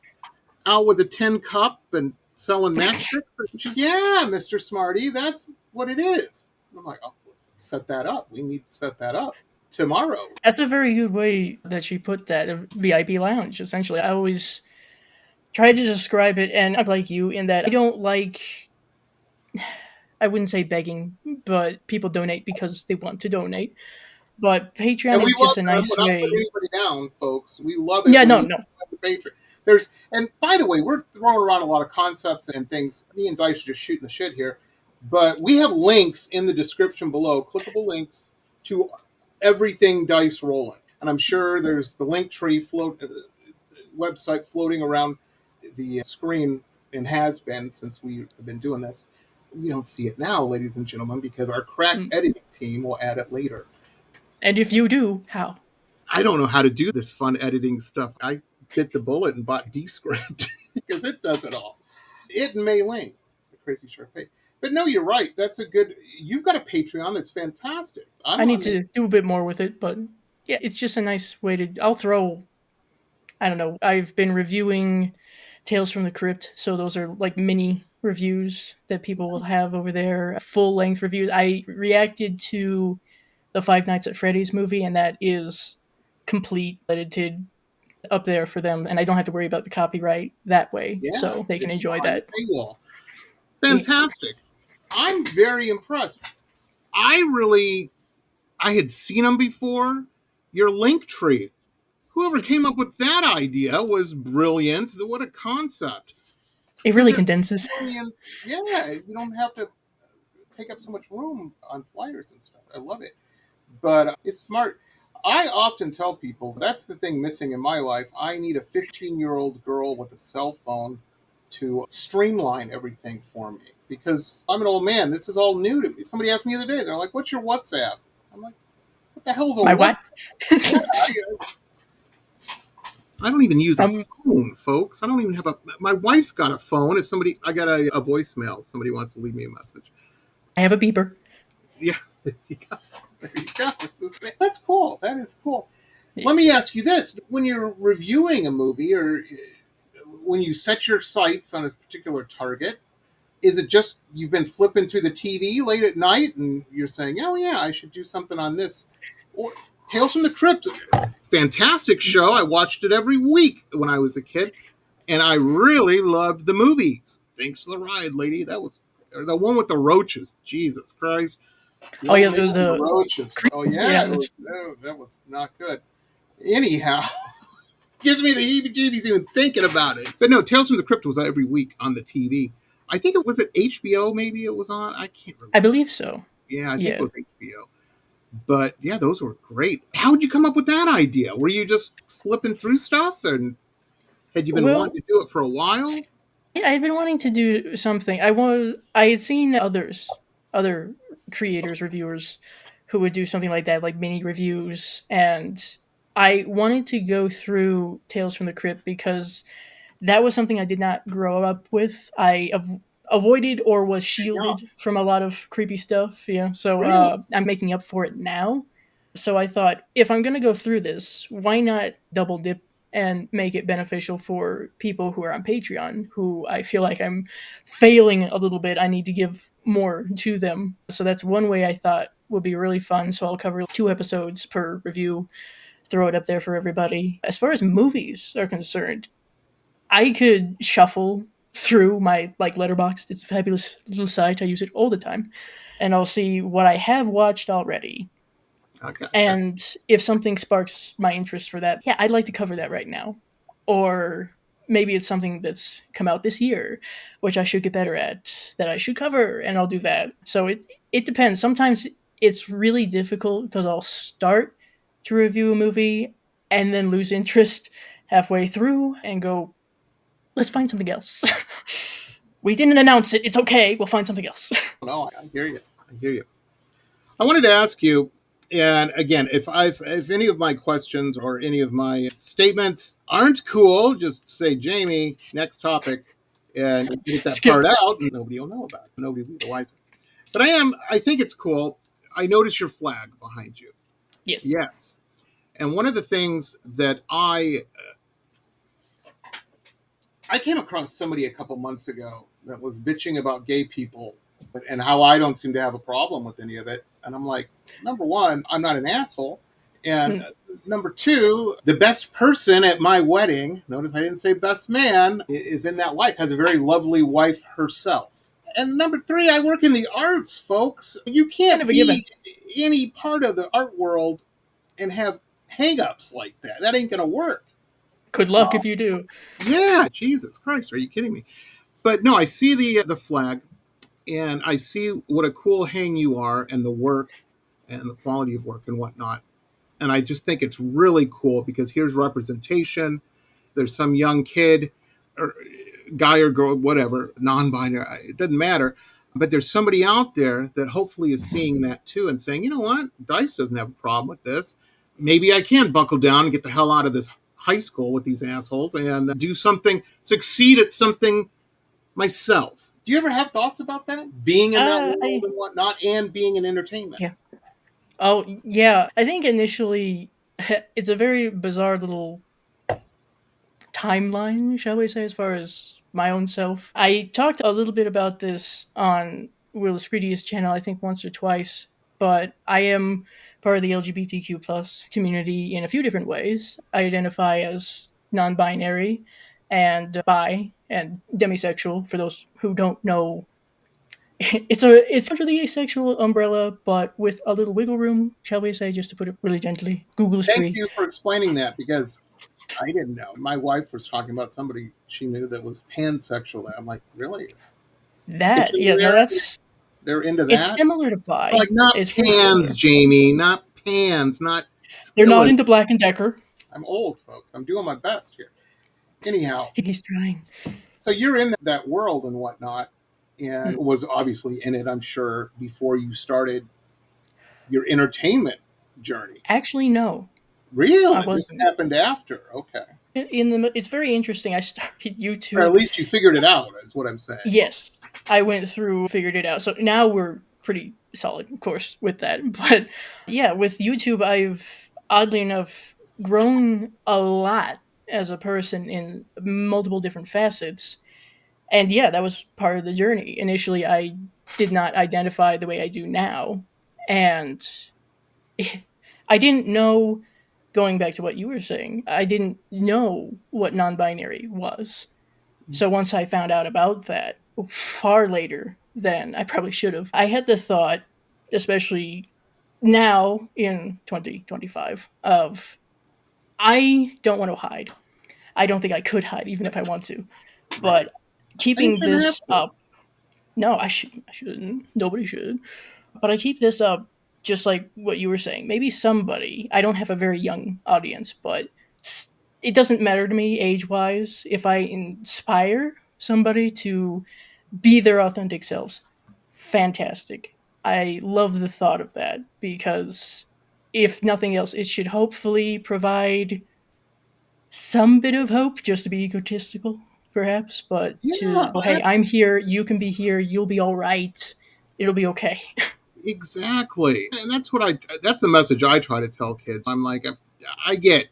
out with a tin cup and selling matchsticks. And she's, yeah, Mr. Smarty, that's what it is. And I'm like, oh, set that up. We need to set that up tomorrow. That's a very good way that she put that, a VIP lounge, essentially. I always try to describe it, and I'm like you in that I don't like I wouldn't say begging, but people donate because they want to donate. But Patreon And we is love just a that. nice We're not putting way. anybody down, folks. We love it Yeah, when no, you no. have the Patreon. And by the way, we're throwing around a lot of concepts and things. Me and Dice are just shooting the shit here. But we have links in the description below, clickable links to everything Dice Rolling. And I'm sure there's the link tree website floating around the screen and has been since we have been doing this. We don't see it now, ladies and gentlemen, because our crack editing team will add it later. And if you do, how? I don't know how to do this fun editing stuff. I bit the bullet and bought Descript because it does it all. It and Mei Ling, the crazy shark page. But no, you're right. That's a good. You've got a Patreon that's fantastic. I need to do a bit more with it, but yeah, it's just a nice way to. I'll throw. I don't know. I've been reviewing Tales from the Crypt, so those are like mini reviews that people will have over there, full length reviews. I reacted to the Five Nights at Freddy's movie, and that is complete, edited up there for them, and I don't have to worry about the copyright that way, Yeah, so they can it's enjoy behind that. the paywall. Yeah. Fantastic. I'm very impressed. I had seen them before. Your link tree. Whoever came up with that idea was brilliant. What a concept. It Because really there's condenses. yeah, you don't have to take up so much room on flyers and stuff. I love it. But it's smart. I often tell people that's the thing missing in my life. I need a 15-year-old girl with a cell phone to streamline everything for me because I'm an old man. This is all new to me. Somebody asked me the other day, they're like, "What's your WhatsApp?" I'm like, "What the hell's a My WhatsApp?" what? Yeah, I don't even use a um, phone, folks. I don't even have a. My wife's got a phone. If somebody, I got a voicemail. If somebody wants to leave me a message. I have a beeper. Yeah, there you go. There you go. That's cool. That is cool. Yeah. Let me ask you this: when you're reviewing a movie, or when you set your sights on a particular target, is it just you've been flipping through the TV late at night and you're saying, "Oh yeah, I should do something on this," or Tales from the Crypt, fantastic show. I watched it every week when I was a kid, and I really loved the movies. Thanks for the ride, lady. That was the one with the roaches. Jesus Christ. The Oh old yeah, man and the the roaches. Oh yeah, yeah, that's that was not good. Anyhow, gives me the heebie-jeebies even thinking about it. But no, Tales from the Crypt was every week on the TV. I think it was at HBO. Maybe it was on. I can't remember. I believe so. Yeah, I think it Yeah. was HBO. But yeah, those were great. How would you come up with that idea? Were you just flipping through stuff, and had you been Well, wanting to do it for a while? yeah, I had been wanting to do something. I had seen other creators, reviewers who would do something like that, like mini reviews, and I wanted to go through Tales from the Crypt because that was something I did not grow up with. Avoided or was Yeah, shielded from a lot of creepy stuff. Yeah, so really. I'm making up for it now. So I thought, if I'm going to go through this, why not double dip and make it beneficial for people who are on Patreon, who I feel like I'm failing a little bit. I need to give more to them. So that's one way I thought would be really fun. So I'll cover 2 episodes per review, throw it up there for everybody. As far as movies are concerned, I could shuffle through my like letterbox. It's a fabulous little site. I use it all the time. And I'll see what I have watched already. I gotcha. And if something sparks my interest for that, yeah, I'd like to cover that right now. Or maybe it's something that's come out this year, which I should get better at, that I should cover, and I'll do that. So it depends. Sometimes it's really difficult because I'll start to review a movie and then lose interest halfway through and go, let's find something else. We didn't announce it. It's okay. We'll find something else. No, I hear you. I hear you. I wanted to ask you, and again, if any of my questions or any of my statements aren't cool, just say, Jamie, next topic, and get that Skip. part out, and nobody will know about it. Nobody will be the wiser. But I think it's cool. I notice your flag behind you. Yes. Yes. And one of the things that I came across somebody a couple months ago that was bitching about gay people and how I don't seem to have a problem with any of it. And I'm like, number one, I'm not an asshole. And number two, the best person at my wedding, notice I didn't say best man, is in that life, has a very lovely wife herself. And number three, I work in the arts, folks. You Kind can't of a given. be any part of the art world and have hang-ups like that. That ain't gonna work. Good luck if you do. Yeah, Jesus Christ, are you kidding me? But no, I see the flag, and I see what a cool hang you are, and the work, and the quality of work, and whatnot. And I just think it's really cool because here's representation. There's some young kid, or guy or girl, whatever, non-binary, it doesn't matter. But there's somebody out there that hopefully is seeing that too and saying, you know what, Dice doesn't have a problem with this. Maybe I can buckle down and get the hell out of this high school with these assholes and do something, succeed at something myself. Do you ever have thoughts about that? Being in that world I and whatnot, and being in entertainment. Yeah. Oh yeah. I think initially it's a very bizarre little timeline, shall we say, as far as my own self. I talked a little bit about this on Will Screedy's channel, I think once or twice, but I am part of the LGBTQ plus community in a few different ways. I identify as non-binary and bi and demisexual. For those who don't know, it's under the asexual umbrella, but with a little wiggle room, shall we say, just to put it really gently. Google is Thank free. you for explaining that because I didn't know. My wife was talking about somebody she knew that was pansexual. I'm like, really? That Kitchen yeah, no, they're into it's that? similar to Like, bi. not It's very pans, similar. Jamie, not pans, not They're not skillet. into Black and Decker. I'm old, folks. I'm doing my best here. Anyhow, He's trying. so you're in that world and whatnot, and was obviously in it, I'm sure, before you started your entertainment journey. Actually, no, I Really? This wasn't. happened after. Okay. It's very interesting. I started Or at YouTube. least you figured it out, is what I'm saying. Yes, I went through, figured it out. So now we're pretty solid, of course, with that. But yeah, with YouTube, I've oddly enough grown a lot as a person in multiple different facets. And yeah, that was part of the journey. Initially, I did not identify the way I do now. And I didn't know, going back to what you were saying, I didn't know what non binary was. So once I found out about that, far later than I probably should have, I had the thought, especially now in 2025, of I don't want to hide. I don't think I could hide, even if I want to. Right. But And you keeping shouldn't have this to. up, no, I shouldn't. Nobody should. But I keep this up just like what you were saying. Maybe somebody, I don't have a very young audience, but it doesn't matter to me age wise. If I inspire somebody to be their authentic selves, fantastic. I love the thought of that because if nothing else, it should hopefully provide some bit of hope, just to be egotistical, perhaps, but Yeah, to, oh, hey, I'm here, you can be here, you'll be all right, it'll be okay. exactly. And that's the message I try to tell kids. I'm like, I get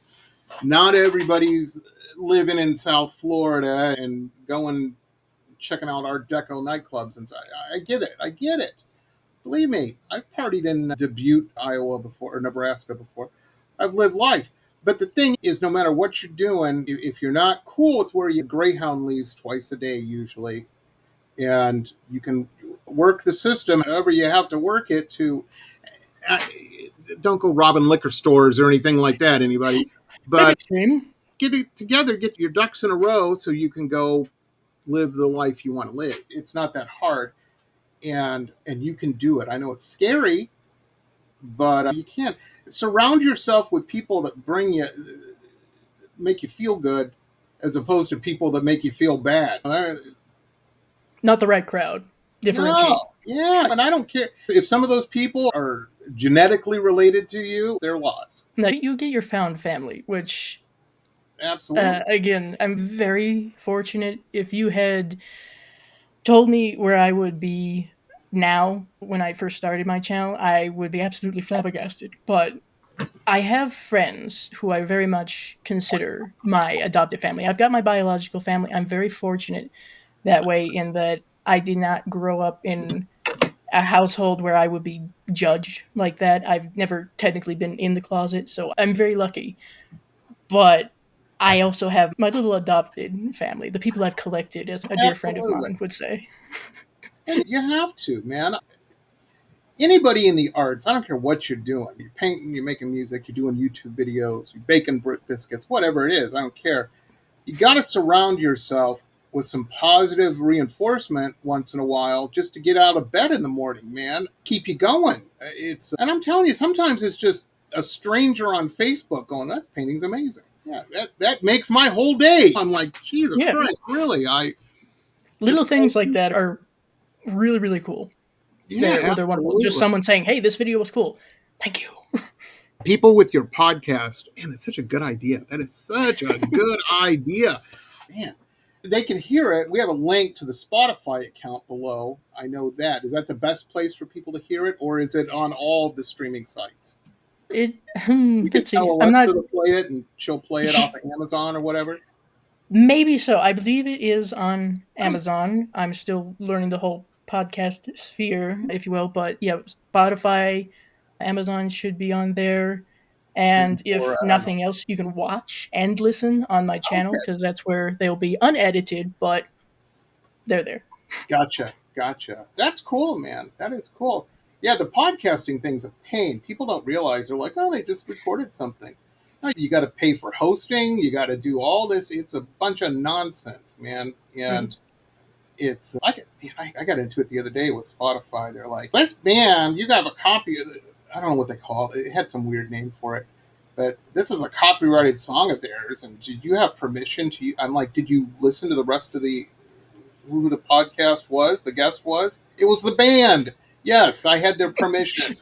not everybody's living in South Florida and going checking out Art Deco nightclubs, and so I get it. I get it. Believe me, I've partied in Dubuque, Iowa before, or Nebraska before. I've lived life. But the thing is, no matter what you're doing, if you're not cool with where you Greyhound leaves twice a day usually, and you can work the system however you have to work it to, uh, don't go robbing liquor stores or anything like that, anybody. Bit But extreme. get it together, get your ducks in a row so you can go live the life you want to live. It's not that hard, and you can do it. I know it's scary, but you can. Surround yourself with people that make you feel good, as opposed to people that make you feel bad. Not the right crowd. Differentiate. No, yeah, and I don't care if some of those people are genetically related to you. They're lost. Now, you get your found family, which, Absolutely. again, I'm very fortunate. If you had told me where I would be now when I first started my channel, I would be absolutely flabbergasted. But I have friends who I very much consider my adopted family. I've got my biological family. I'm very fortunate that way in that I did not grow up in a household where I would be judged like that. I've never technically been in the closet, so I'm very lucky. But I also have my little adopted family, the people I've collected, as a dear friend of Absolutely. mine would say. And you have to, man. Anybody in the arts, I don't care what you're doing. You're painting, you're making music, you're doing YouTube videos, you're baking biscuits, whatever it is, I don't care. You got to surround yourself with some positive reinforcement once in a while just to get out of bed in the morning, man. Keep you going. And I'm telling you, sometimes it's just a stranger on Facebook going, that painting's amazing. Yeah, that makes my whole day. I'm like, Jesus Christ, really? Little things like that are really, really cool. Yeah, they're wonderful. Just someone saying, hey, this video was cool. Thank you. People with your podcast, man, it's such a good idea. That is such a good idea. Man, they can hear it. We have a link to the Spotify account below. I know that. Is that the best place for people to hear it, or is it on all of the streaming sites? You can Let's see. tell Alexa to play it, and she'll play it off of Amazon or whatever. Maybe so. I believe it is on Amazon. I'm still learning the whole podcast sphere, if you will. But yeah, Spotify, Amazon should be on there. And if nothing else, you can watch and listen on my channel because that's where they'll be unedited, but they're there. Gotcha. That's cool, man. That is cool. Yeah, the podcasting thing's a pain. People don't realize. They're like, oh, they just recorded something. No, you got to pay for hosting. You got to do all this. It's a bunch of nonsense, man. And it's I got into it the other day with Spotify. They're like, this band, you got a copy of it. I don't know what they call it. It had some weird name for it. But this is a copyrighted song of theirs. And did you have permission to? I'm like, did you listen to the rest of who the podcast was, the guest was? It was the band. Yes, I had their permission.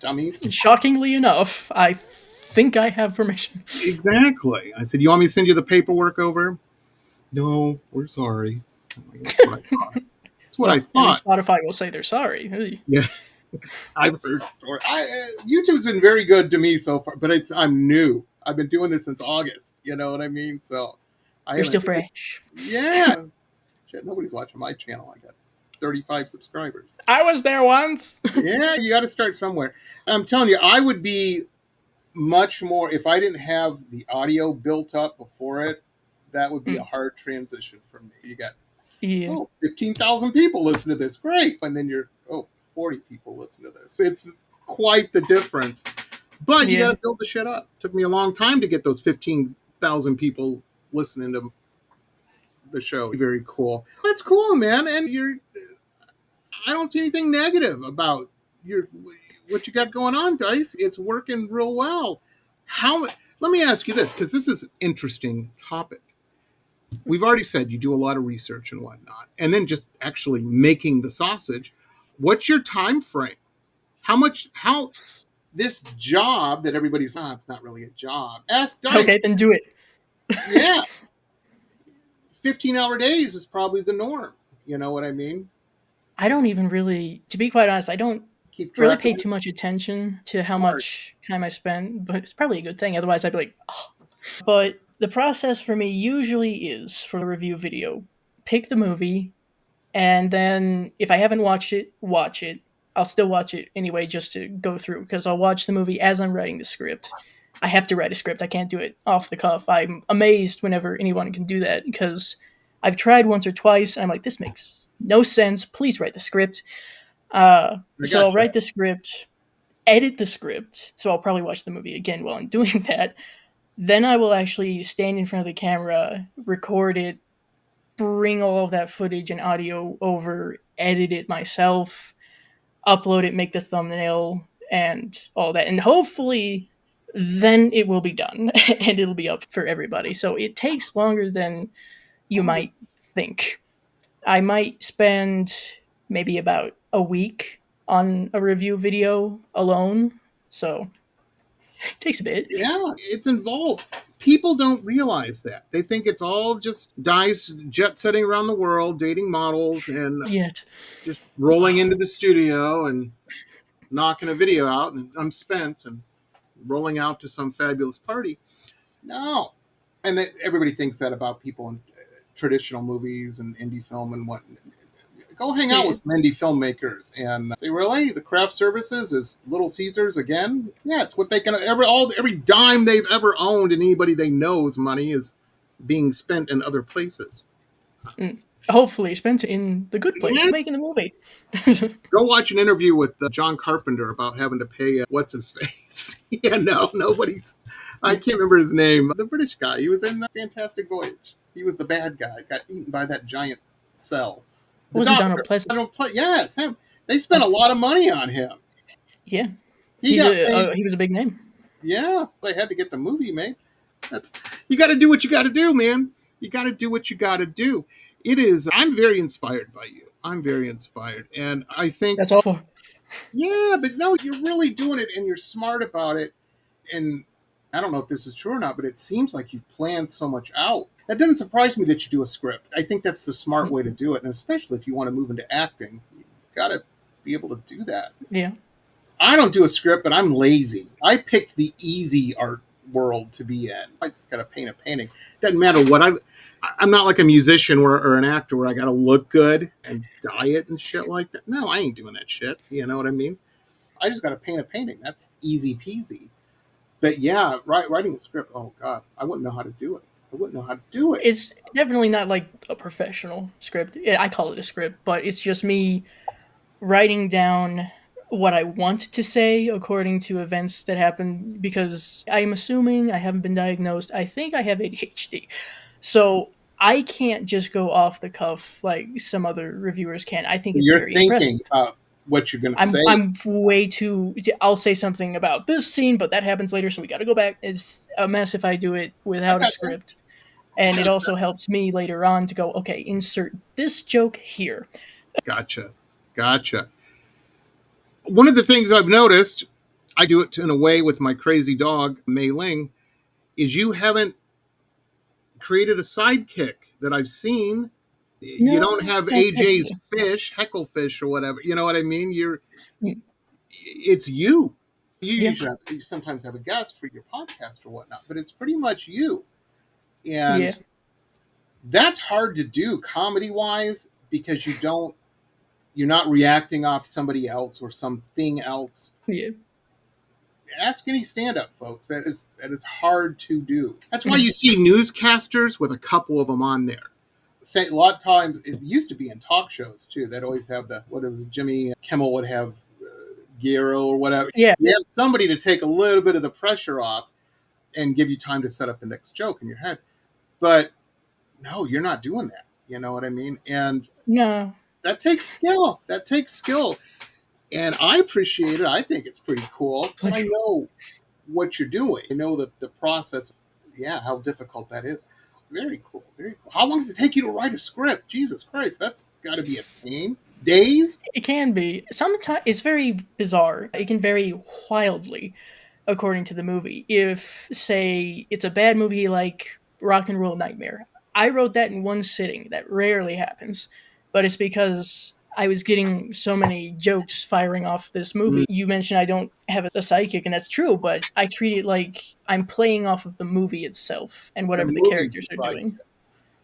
Dummies. Shockingly enough, I think I have permission. Exactly. I said, you want me to send you the paperwork over? No, we're sorry. That's what I thought. I thought. Spotify will say they're sorry. Yeah. I've heard stories. YouTube's been very good to me so far, but I'm new. I've been doing this since August. You know what I mean? So you're still fresh. Yeah. Shit, nobody's watching my channel. I got 35 subscribers. I was there once. Yeah, you got to start somewhere. I'm telling you, I would be much more, if I didn't have the audio built up before it, that would be a hard transition for me. You got 15,000 people listen to this. Great. And then 40 people listen to this. It's quite the difference. But you got to build the shit up. Took me a long time to get those 15,000 people listening to the show. Very cool. That's cool, man. And I don't see anything negative about what you got going on, Dice. It's working real well. Let me ask you this, because this is an interesting topic. We've already said you do a lot of research and whatnot, and then just actually making the sausage. What's your time frame? How this job that everybody's on, it's not really a job. Ask Dice. Okay, then do it. Yeah. 15-hour days is probably the norm. You know what I mean? I don't even really, to be quite honest, I don't really pay too much attention to how much time I spend, but it's probably a good thing. Otherwise, I'd be like, oh. But the process for me usually is, for the review video, pick the movie, and then if I haven't watched it, watch it. I'll still watch it anyway just to go through, because I'll watch the movie as I'm writing the script. I have to write a script. I can't do it off the cuff. I'm amazed whenever anyone can do that, because I've tried once or twice, and I'm like, this makes no sense. Please write the script. So I'll write the script, edit the script, so I'll probably watch the movie again while I'm doing that. Then I will actually stand in front of the camera, record it, bring all of that footage and audio over, edit it myself, upload it, make the thumbnail, and all that. And hopefully then it will be done and it'll be up for everybody. So it takes longer than you might think. I might spend maybe about a week on a review video alone. So it takes a bit. Yeah, it's involved. People don't realize that. They think it's all just Dice jet setting around the world, dating models, and just rolling into the studio and knocking a video out, and I'm spent and rolling out to some fabulous party. No. And everybody thinks that about people in traditional movies and indie film and whatnot. Go hang out with some indie filmmakers and say, really? The craft services is Little Caesars again? Yeah, it's what they can every dime they've ever owned and anybody they know's money is being spent in other places. hopefully spent it in the good place Yeah. of making the movie. Go watch an interview with John Carpenter about having to pay what's his face. Yeah, no, nobody's. I can't remember his name. The British guy. He was in Fantastic Voyage. He was the bad guy. Got eaten by that giant cell. The Wasn't Donald doctor. Pleasant? I don't play. Yes, him. They spent a lot of money on him. Yeah, He got paid. he was a big name. Yeah, they had to get the movie made. That's you got to do what you got to do, man. You got to do what you got to do. It is. I'm very inspired by you. I'm very inspired, and I think That's all for. yeah, but no, you're really doing it, and you're smart about it. And I don't know if this is true or not, but it seems like you've planned so much out. That doesn't surprise me that you do a script. I think that's the smart way to do it, and especially if you want to move into acting, you got to be able to do that. Yeah. I don't do a script, but I'm lazy. I picked the easy art world to be in. I just got to paint a painting. Doesn't matter what I'm not like a musician or an actor where I got to look good and diet and shit like that. No, I ain't doing that shit. You know what I mean? I just got to paint a painting. That's easy peasy. But yeah, writing a script. Oh God, I wouldn't know how to do it. I wouldn't know how to do it. It's definitely not like a professional script. Yeah, I call it a script, but it's just me writing down what I want to say according to events that happen because I'm assuming I haven't been diagnosed. I think I have ADHD. So I can't just go off the cuff like some other reviewers can. I think it's You're very impressive. thinking about what you're going to say. I'm way too. I'll say something about this scene, but that happens later, so we got to go back. It's a mess if I do it I without a got you. script, and it also helps me later on to go, okay, insert this joke here. Gotcha. Gotcha. One of the things I've noticed, I do it in a way with my crazy dog, Mei Ling, is you haven't created a sidekick that I've seen. You don't No, have not AJ's technically. fish, Hecklefish or whatever. You know what I mean? Mm, It's you. You yeah, usually you sometimes have a guest for your podcast or whatnot, but it's pretty much you. yeah, And that's hard to do comedy wise because you're not reacting off somebody else or something else. yeah. Ask any stand-up folks. That is hard to do. That's why Mhm. you see newscasters with a couple of them on there. Say a lot of times it used to be in talk shows too. They'd always have what it was Jimmy Kimmel would have Giro or whatever. Yeah, You have somebody to take a little bit of the pressure off and give you time to set up the next joke in your head. But no, you're not doing that. You know what I mean? And no, that takes skill. That takes skill. And I appreciate it. I think it's pretty cool. But I pleasure. know what you're doing. I know the process. Yeah, how difficult that is. Very cool. Very cool. How long does it take you to write a script? Jesus Christ, that's got to be a pain. Days? It can be. Sometimes it's very bizarre. It can vary wildly according to the movie. If, say, it's a bad movie like Rock and Roll Nightmare, I wrote that in one sitting. That rarely happens, but it's because I was getting so many jokes firing off this movie. Mm, You mentioned I don't have a psychic, and that's true, but I treat it like I'm playing off of the movie itself and the whatever the movies characters is are like, doing.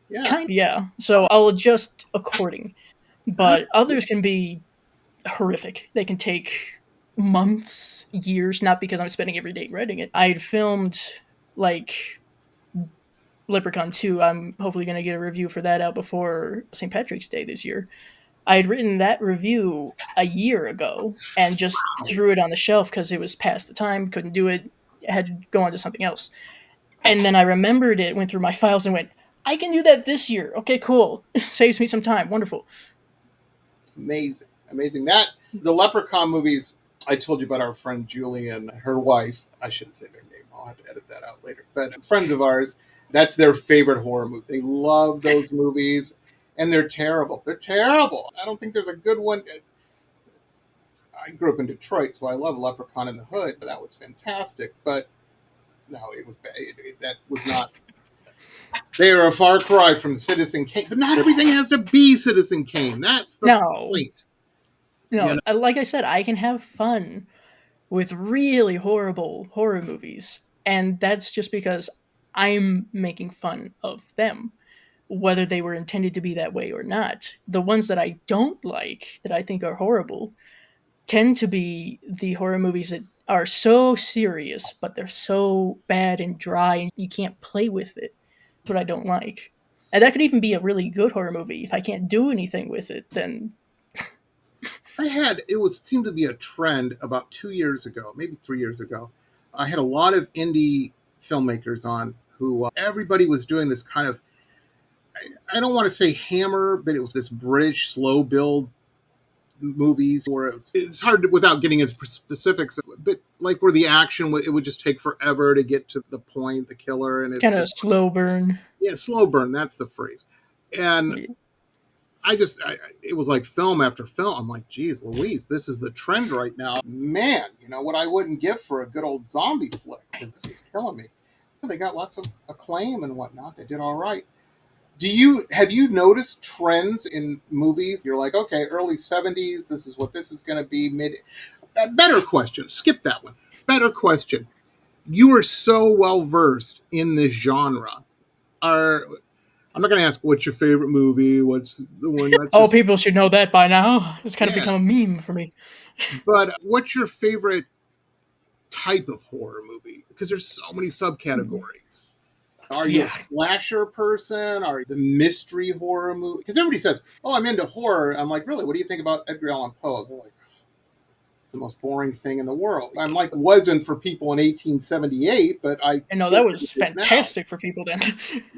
yeah, Kind of, yeah. So I'll adjust according. But that's others can be horrific. They can take months, years, not because I'm spending every day writing it. I'd filmed like Leprechaun 2. I'm hopefully going to get a review for that out before St. Patrick's Day this year. I had written that review a year ago and just threw it on the shelf because it was past the time, couldn't do it, had to go on to something else. And then I remembered it, went through my files and went, I can do that this year. Okay, cool. Saves me some time. Wonderful. amazing. Amazing. That the Leprechaun movies. I told you about our friend Julie and her wife. I shouldn't say their name. I'll have to edit that out later. But friends of ours, that's their favorite horror movie. They love those movies, and they're terrible. They're terrible. I don't think there's a good one. I grew up in Detroit, so I love Leprechaun in the Hood. That was fantastic. But no, it was bad. That was not. They are a far cry from Citizen Kane. But not everything has to be Citizen Kane. That's the No, point. You no. know, Like I said, I can have fun with really horrible horror movies. And that's just because I'm making fun of them, whether they were intended to be that way or not. The ones that I don't like, that I think are horrible, tend to be the horror movies that are so serious, but they're so bad and dry and you can't play with it. That's what I don't like. And that could even be a really good horror movie. If I can't do anything with it, then Seemed to be a trend about 2 years ago, maybe 3 years ago. I had a lot of indie filmmakers on who everybody was doing this kind of, I don't want to say hammer, but it was this British slow build movies where it's hard to, without getting into specifics, but like where the action it would just take forever to get to the point, the killer, and it's kind of just, slow burn. yeah, slow burn. That's the phrase. And Yeah. it was like film after film. I'm like, geez, Louise, this is the trend right now. Man, what I wouldn't give for a good old zombie flick, because this is killing me. They got lots of acclaim and whatnot. They did all right. Have you noticed trends in movies? You're like, okay, early 70s, this is what this is going to be. Better question. Skip that one. Better question. You are so well versed in this genre. I'm not going to ask what's your favorite movie. What's the one that's Oh, just, people should know that by now. It's kind of yeah. become a meme for me. But what's your favorite type of horror movie? Because there's so many subcategories. Are you a Yeah. slasher person? Are you the mystery horror movie? Because everybody says, "Oh, I'm into horror." I'm like, really? What do you think about Edgar Allan Poe? They're like, it's the most boring thing in the world. I'm like, it wasn't for people in 1878, but I I know get that that it was is now. fantastic for people then.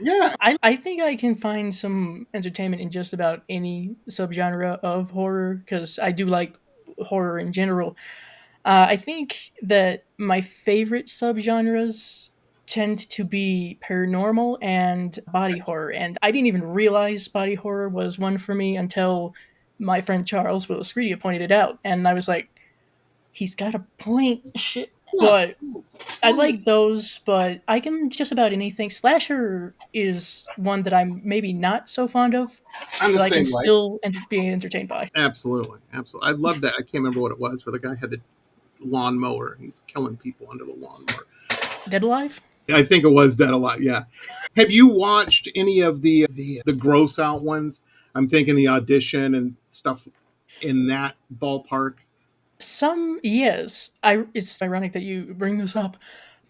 Yeah. I think I can find some entertainment in just about any subgenre of horror because I do like horror in general. I think that my favorite subgenres tend to be paranormal and body horror, and I didn't even realize body horror was one for me until my friend Charles Willis-Redia pointed it out, and I was like, he's got a point. Shit, Yeah. but I like those, but I can just about anything. Slasher is one that I'm maybe not so fond of, I'm the but I can same way. still be entertained by. Absolutely. Absolutely. I love that. I can't remember what it was, where the guy had the lawnmower and he's killing people under the lawnmower. Dead Alive? I think it was Dead Alive. Yeah. Have you watched any of the gross out ones? I'm thinking The Audition and stuff in that ballpark. Some, yes. It's ironic that you bring this up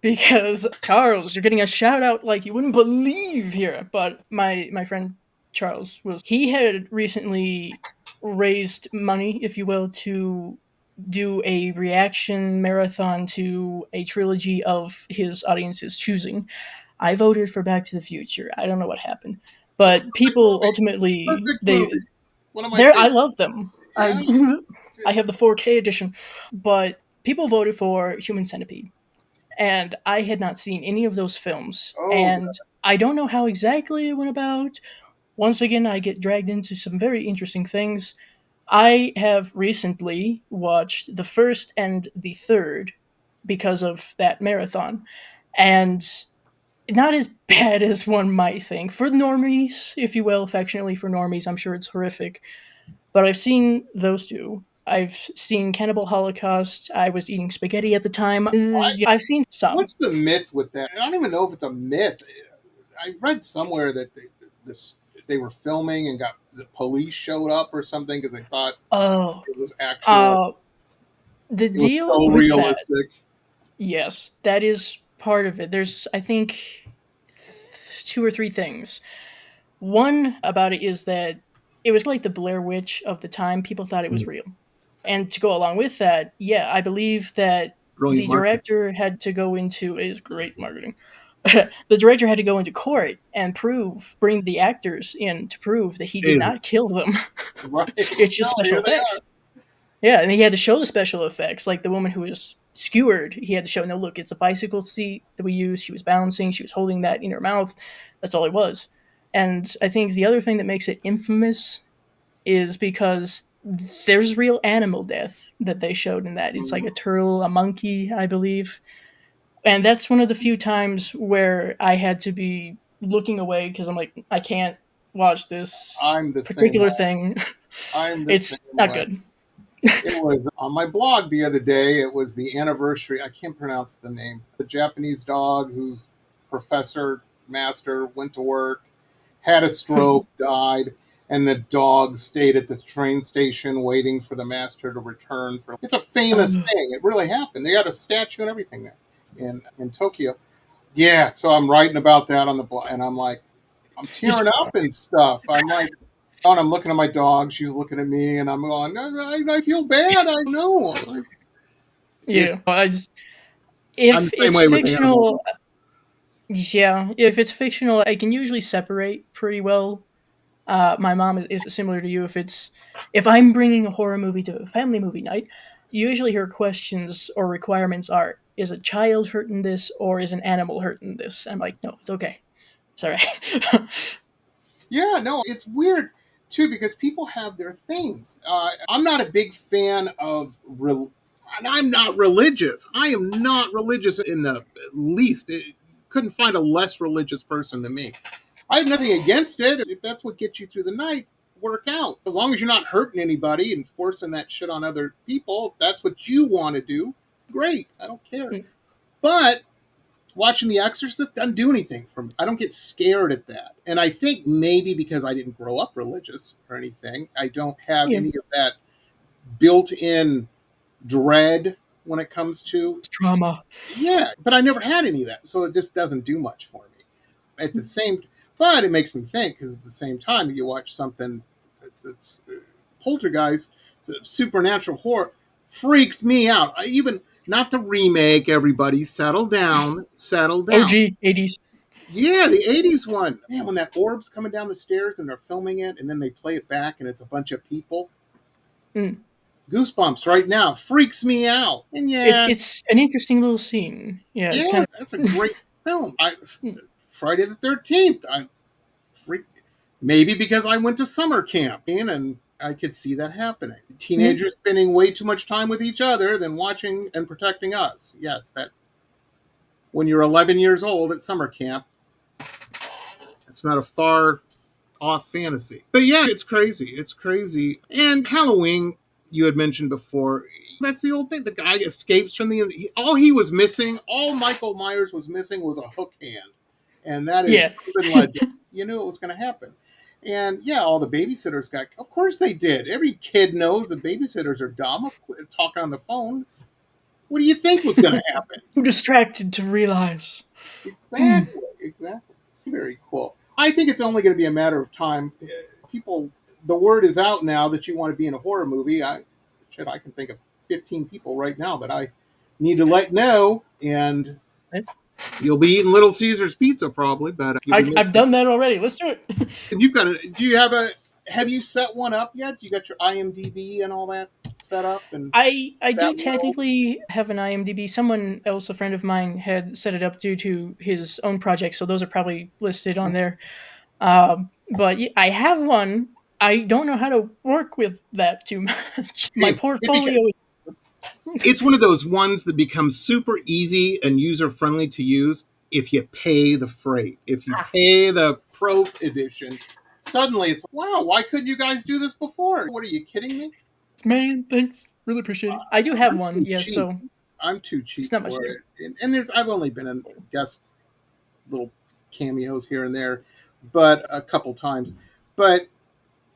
because Charles, you're getting a shout out like you wouldn't believe here. But my friend Charles he had recently raised money, if you will, to do a reaction marathon to a trilogy of his audience's choosing. I voted for Back to the Future. I don't know what happened, but Perfect people movie. ultimately Perfect movie. One of my I favorites. love them. Yeah. I have the 4K edition, but people voted for Human Centipede, and I had not seen any of those films, Oh, and I don't know how exactly it went about. Once again, I get dragged into some very interesting things. I have recently watched the first and the third because of that marathon, and not as bad as one might think. For normies, if you will, affectionately for normies, I'm sure it's horrific. But I've seen those two. I've seen Cannibal Holocaust. I was eating spaghetti at the time. I've seen some. what's the myth with that? I don't even know if it's a myth. I read somewhere that they were filming and got the police showed up or something because they thought Oh, it was actual. uh, the It was deal so with that, realistic. yes, that is part of it. There's, I think, two or three things. One about it is that it was like the Blair Witch of the time. People thought it was real. And to go along with that, yeah, I believe that Brilliant the marketing. director had to go into is great marketing. The director had to go into court and bring the actors in to prove that he did not Jesus. kill them. Right. It's just No, special here they effects. are. Yeah, and he had to show the special effects, like the woman who was skewered. He had to show, no, look, it's a bicycle seat that we used. She was balancing. She was holding that in her mouth. That's all it was. And I think the other thing that makes it infamous is because there's real animal death that they showed in that. It's like a turtle, a monkey, I believe. And that's one of the few times where I had to be looking away because I'm like, I can't watch this I'm the same particular way. thing. I'm the It's same not way. good. It was on my blog the other day. It was the anniversary. I can't pronounce the name. The Japanese dog whose professor, master, went to work, had a stroke, died, and the dog stayed at the train station waiting for the master to return. It's a famous thing. It really happened. They got a statue and everything there in Tokyo. Yeah, so I'm writing about that on the blog, and I'm like, I'm Just tearing up and stuff. I'm like, oh, and I'm looking at my dog. She's looking at me, and I'm going, I feel bad. I know. yeah. It's I just I'm the if same it's way with animals. fictional, yeah. If it's fictional, I can usually separate pretty well. My mom is similar to you. If I'm bringing a horror movie to a family movie night, usually her questions or requirements are: is a child hurting this or is an animal hurting this? I'm like, no, it's okay. It's all right. Yeah, no, it's weird too because people have their things. I'm not a big fan of and I'm not religious. I am not religious in the least. Couldn't find a less religious person than me. I have nothing against it. If that's what gets you through the night, work out. As long as you're not hurting anybody and forcing that shit on other people, if that's what you want to do, great. I don't care. But watching The Exorcist doesn't do anything for me. I don't get scared at that. And I think maybe because I didn't grow up religious or anything, I don't have Yeah, any of that built in dread when it comes to, it's trauma. yeah, but I never had any of that. So it just doesn't do much for me. At the same, but it makes me think because at the same time, you watch something that's poltergeist, supernatural horror, freaks me out. I even, not the remake, everybody, settle down, settle down. OG 80s. Yeah, the 80s one. Man, when that orb's coming down the stairs and they're filming it and then they play it back and it's a bunch of people. Mm. Goosebumps right now. Freaks me out. And It's an interesting little scene. Yeah, it's yeah, kind that's a of. great film. Friday the 13th. I freak maybe because I went to summer camp and I could see that happening. Yeah. Teenagers spending way too much time with each other than watching and protecting us. Yes, that when you're 11 years old at summer camp, it's not a far off fantasy. But yeah, it's crazy. It's crazy. And Halloween, you had mentioned before, that's the old thing. The guy escapes from all he was missing, all Michael Myers was missing was a hook hand. And that is Yeah. urban legend. You knew it was going to happen. And yeah, all the babysitters of course they did. Every kid knows the babysitters are dumb, talking on the phone. What do you think was going to happen? Too distracted to realize. Mm. Exactly. Exactly. Very cool. I think it's only going to be a matter of time. People, the word is out now that you want to be in a horror movie. I can think of 15 people right now that I need to let know, and you'll be eating Little Caesars pizza probably, but you'll be I've missing. done that already. Let's do it. You've got a. Do you have a? Have you set one up yet? You got your IMDb and all that set up, and I do that world? technically have an IMDb. Someone else, a friend of mine, had set it up due to his own project, so those are probably listed on there. But I have one. I don't know how to work with that too much. My It portfolio. becomes it's one of those ones that becomes super easy and user friendly to use if you pay the freight. If you pay the pro edition, suddenly it's like, wow, why couldn't you guys do this before? What are you kidding me? Man, thanks. Really appreciate it. I do have I'm one. too Yes, cheap. so I'm too it's cheap not much for different. it. And there's I've only been in guest little cameos here and there, but a couple times. But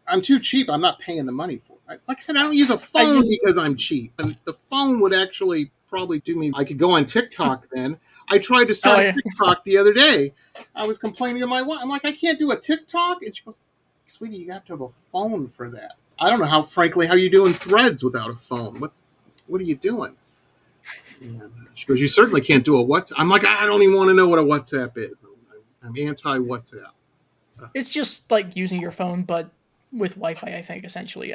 I'm too cheap. I'm not paying the money for it. Like I said, I don't use a I phone just because I'm cheap. And the phone would actually probably do me. I could go on TikTok then. I tried to oh start a yeah. TikTok the other day. I was complaining to my wife. I'm like, I can't do a TikTok. And she goes, sweetie, you have to have a phone for that. I don't know how you doing threads without a phone. What are you doing? And she goes, you certainly can't do a WhatsApp. I'm like, I don't even want to know what a WhatsApp is. I'm anti WhatsApp. It's just like using your phone, but with Wi-Fi. I think essentially.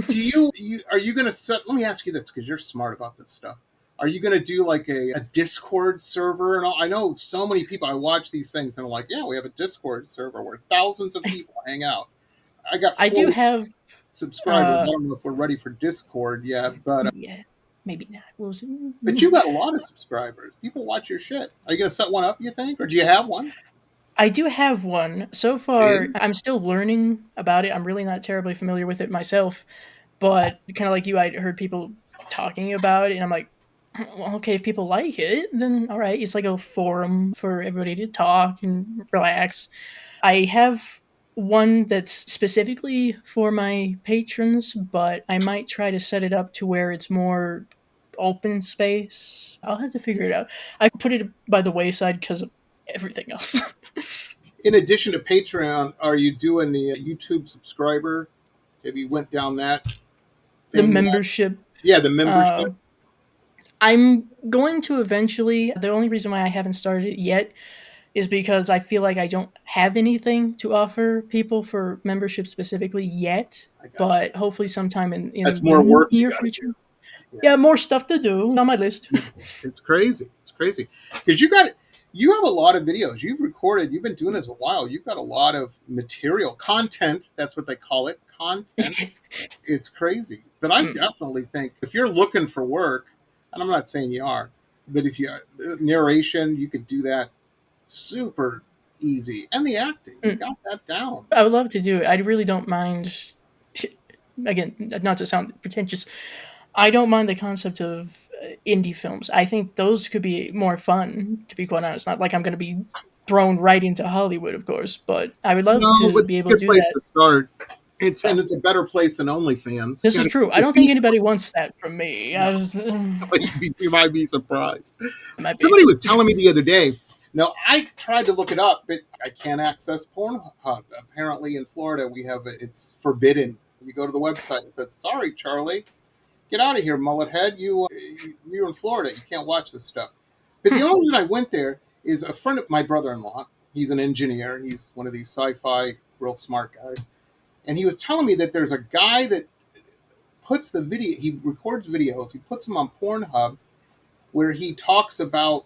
Do you are you going to set? Let me ask you this because you're smart about this stuff. Are you going to do like a Discord server and all? I know so many people. I watch these things and I'm like, yeah, we have a Discord server where thousands of people hang out. I got I do 40 have. subscribers. I Uh, don't know if we're ready for Discord yet, but yeah, maybe not. We'll see. you got a lot of subscribers. People watch your shit. Are you going to set one up? You think, or do you have one? I do have one. So far, See, I'm still learning about it. I'm really not terribly familiar with it myself, but kind of like you, I heard people talking about it, and I'm like, well, okay, if people like it, then all right. It's like a forum for everybody to talk and relax. I have one that's specifically for my patrons, but I might try to set it up to where it's more open space. I'll have to figure it out. I put it by the wayside because of everything else. In addition to Patreon, are you doing the YouTube subscriber? Have you went down that The thing yet? membership. Yeah, the membership. I'm going to eventually. The only reason why I haven't started it yet is because I feel like I don't have anything to offer people for membership specifically yet. I got you. But hopefully sometime That's in more the work you near gotta future. do. Yeah. Yeah, more stuff to do on my list. It's crazy. It's crazy. Because you have a lot of videos. You've recorded, you've been doing this a while. You've got a lot of material, content. That's what they call it. Content. It's crazy. But I definitely think if you're looking for work, and I'm not saying you are, but if you narration, you could do that super easy. And the acting, you got that down. I would love to do it. I really don't mind. Again, not to sound pretentious, I don't mind the concept of indie films. I think those could be more fun, to be quite honest. Not like I'm going to be thrown right into Hollywood, of course, but I would love No, to but be it's a able to good do place that. to start. It's a better place than OnlyFans. This is true. I don't think anybody wants that from me. No. I just, You might be surprised. might be. Somebody was telling me the other day. Now, I tried to look it up, but I can't access Pornhub. Apparently, in Florida, it's forbidden. You go to the website, it says, "Sorry, Charlie, get out of here, mullet head. You're in Florida. You can't watch this stuff." But the only reason I went there is a friend of my brother-in-law. He's an engineer. He's one of these sci-fi, real smart guys. And he was telling me that there's a guy that puts the video, he records videos, he puts them on Pornhub, where he talks about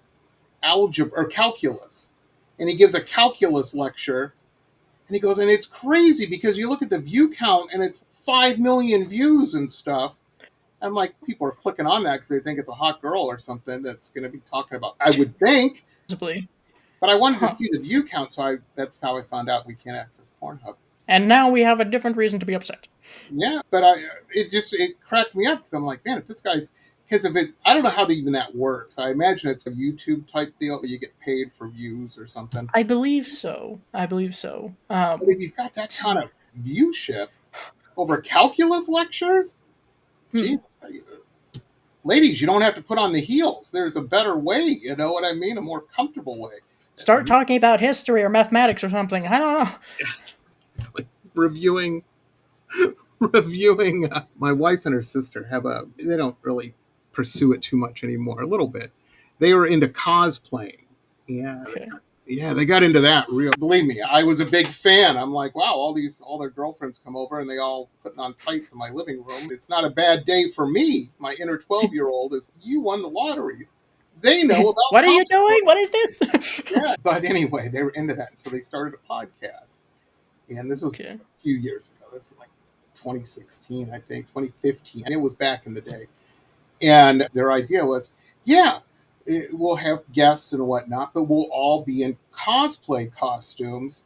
algebra or calculus. And he gives a calculus lecture. And he goes, and it's crazy because you look at the view count and it's 5 million views and stuff. I'm like, people are clicking on that because they think it's a hot girl or something that's going to be talking about, I would think. Possibly. But I wanted to see the view count, so that's how I found out we can't access Pornhub. And now we have a different reason to be upset. Yeah, but it cracked me up because I'm like, man, if this guy's, because if it, I don't know how even that works. I imagine it's a YouTube type deal where you get paid for views or something. I believe so. But if he's got that kind of viewership over calculus lectures, Jesus, ladies, you don't have to put on the heels. There's a better way, you know what I mean? A more comfortable way. Start talking about history or mathematics or something. I don't know. Like reviewing my wife and her sister they don't really pursue it too much anymore. A little bit. They were into cosplaying. Yeah. Okay. Yeah, they got into that real. Believe me, I was a big fan. I'm like, wow, all their girlfriends come over and they all putting on tights in my living room. It's not a bad day for me. My inner 12-year-old is, you won the lottery. They know about what are you doing? What is this? Yeah, but anyway, they were into that, so they started a podcast. And this was a few years ago. This is like 2016, I think, 2015. And it was back in the day. And their idea was, we'll have guests and whatnot, but we'll all be in cosplay costumes.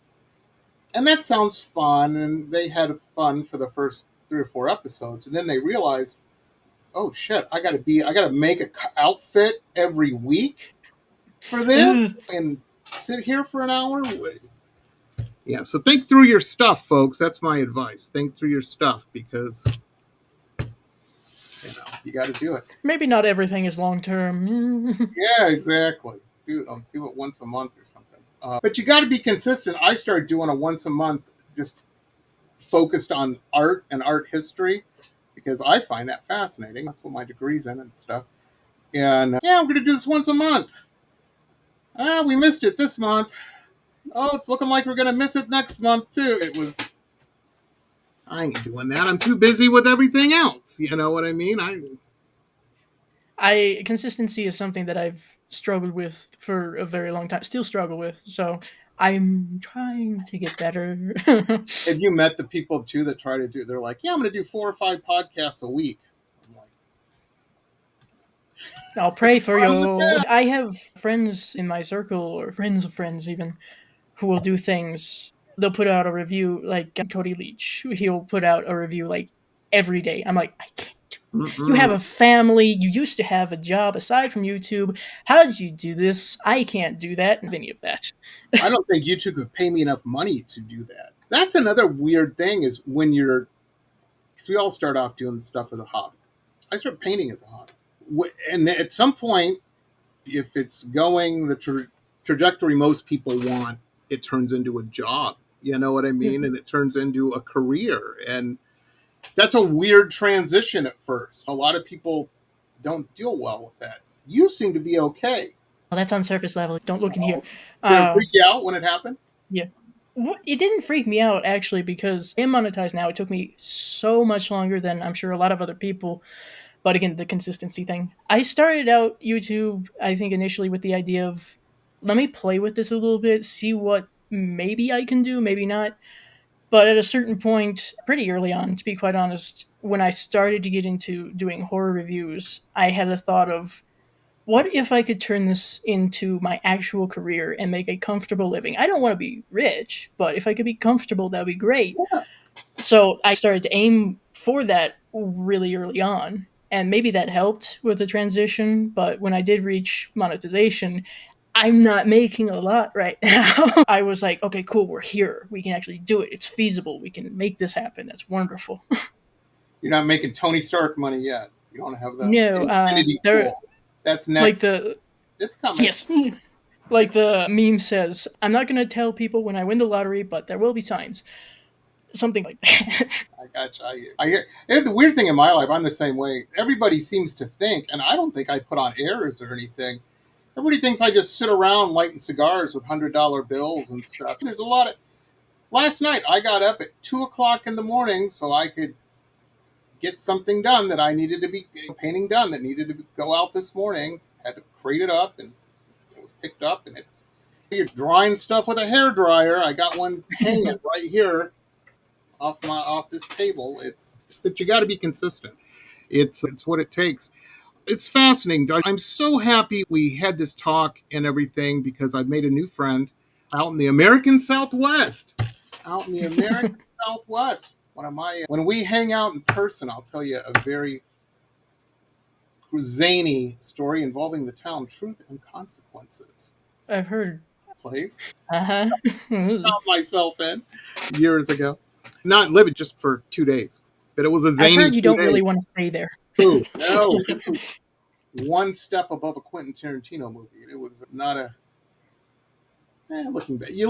And that sounds fun. And they had fun for the first 3 or 4 episodes. And then they realized, oh shit, I got to make an outfit every week for this and sit here for an hour. Yeah, so think through your stuff, folks. That's my advice. Think through your stuff because, you got to do it. Maybe not everything is long term. Yeah, exactly. Do it once a month or something. But you got to be consistent. I started doing a once a month, just focused on art and art history because I find that fascinating. That's what my degree's in and stuff. And I'm going to do this once a month. We missed it this month. Oh, it's looking like we're going to miss it next month, too. I ain't doing that. I'm too busy with everything else. You know what I mean? Consistency is something that I've struggled with for a very long time. Still struggle with. So I'm trying to get better. Have you met the people, too, that try to do, they're like, I'm going to do 4 or 5 podcasts a week. I'm like, I'll pray for you. I have friends in my circle, or friends of friends even, who will do things. They'll put out a review, like Cody Leach. He'll put out a review like every day. I'm like, I can't do it. You have a family. You used to have a job aside from YouTube. How did you do this? I can't do that. Any of that. I don't think YouTube could pay me enough money to do that. That's another weird thing is because we all start off doing stuff as a hobby. I started painting as a hobby. And at some point, if it's going the trajectory most people want, it turns into a job. You know what I mean? And it turns into a career. And that's a weird transition at first. A lot of people don't deal well with that. You seem to be okay. Well, that's on surface level. Don't look in here. Did it freak you out when it happened? Yeah. It didn't freak me out, actually, because I'm monetized now. It took me so much longer than I'm sure a lot of other people. But again, the consistency thing. I started out YouTube, I think, initially with the idea of, let me play with this a little bit, see what maybe I can do, maybe not. But at a certain point, pretty early on, to be quite honest, when I started to get into doing horror reviews, I had a thought of, what if I could turn this into my actual career and make a comfortable living? I don't want to be rich, but if I could be comfortable, that would be great. Yeah. So I started to aim for that really early on. And maybe that helped with the transition. But when I did reach monetization, I'm not making a lot right now. I was like, okay, cool, we're here. We can actually do it. It's feasible. We can make this happen. That's wonderful. You're not making Tony Stark money yet. You don't have the No, Infinity they're Pool. That's like next. It's coming. Yes. Like the meme says, I'm not going to tell people when I win the lottery, but there will be signs. Something like that. I gotcha. I hear. And the weird thing in my life, I'm the same way. Everybody seems to think, and I don't think I put on airs or anything. Everybody thinks I just sit around lighting cigars with $100 bills and stuff. There's a lot of. Last night, I got up at 2:00 in the morning so I could get something done that I needed to be painting done that needed to go out this morning. Had to crate it up, and it was picked up, and it's. You're drying stuff with a hair dryer. I got one hanging right here off this table. But you got to be consistent. It's what it takes. It's fascinating. I'm so happy we had this talk and everything because I've made a new friend out in the American Southwest. Out in the American Southwest. When we hang out in person, I'll tell you a very zany story involving the town Truth and Consequences. I've heard. Place. Uh-huh. Found myself in years ago. Not living just for 2 days, but it was a zany. I've heard you don't 2 days. really want to stay there. Ooh, no, this was one step above a Quentin Tarantino movie. It was not a. Looking back, you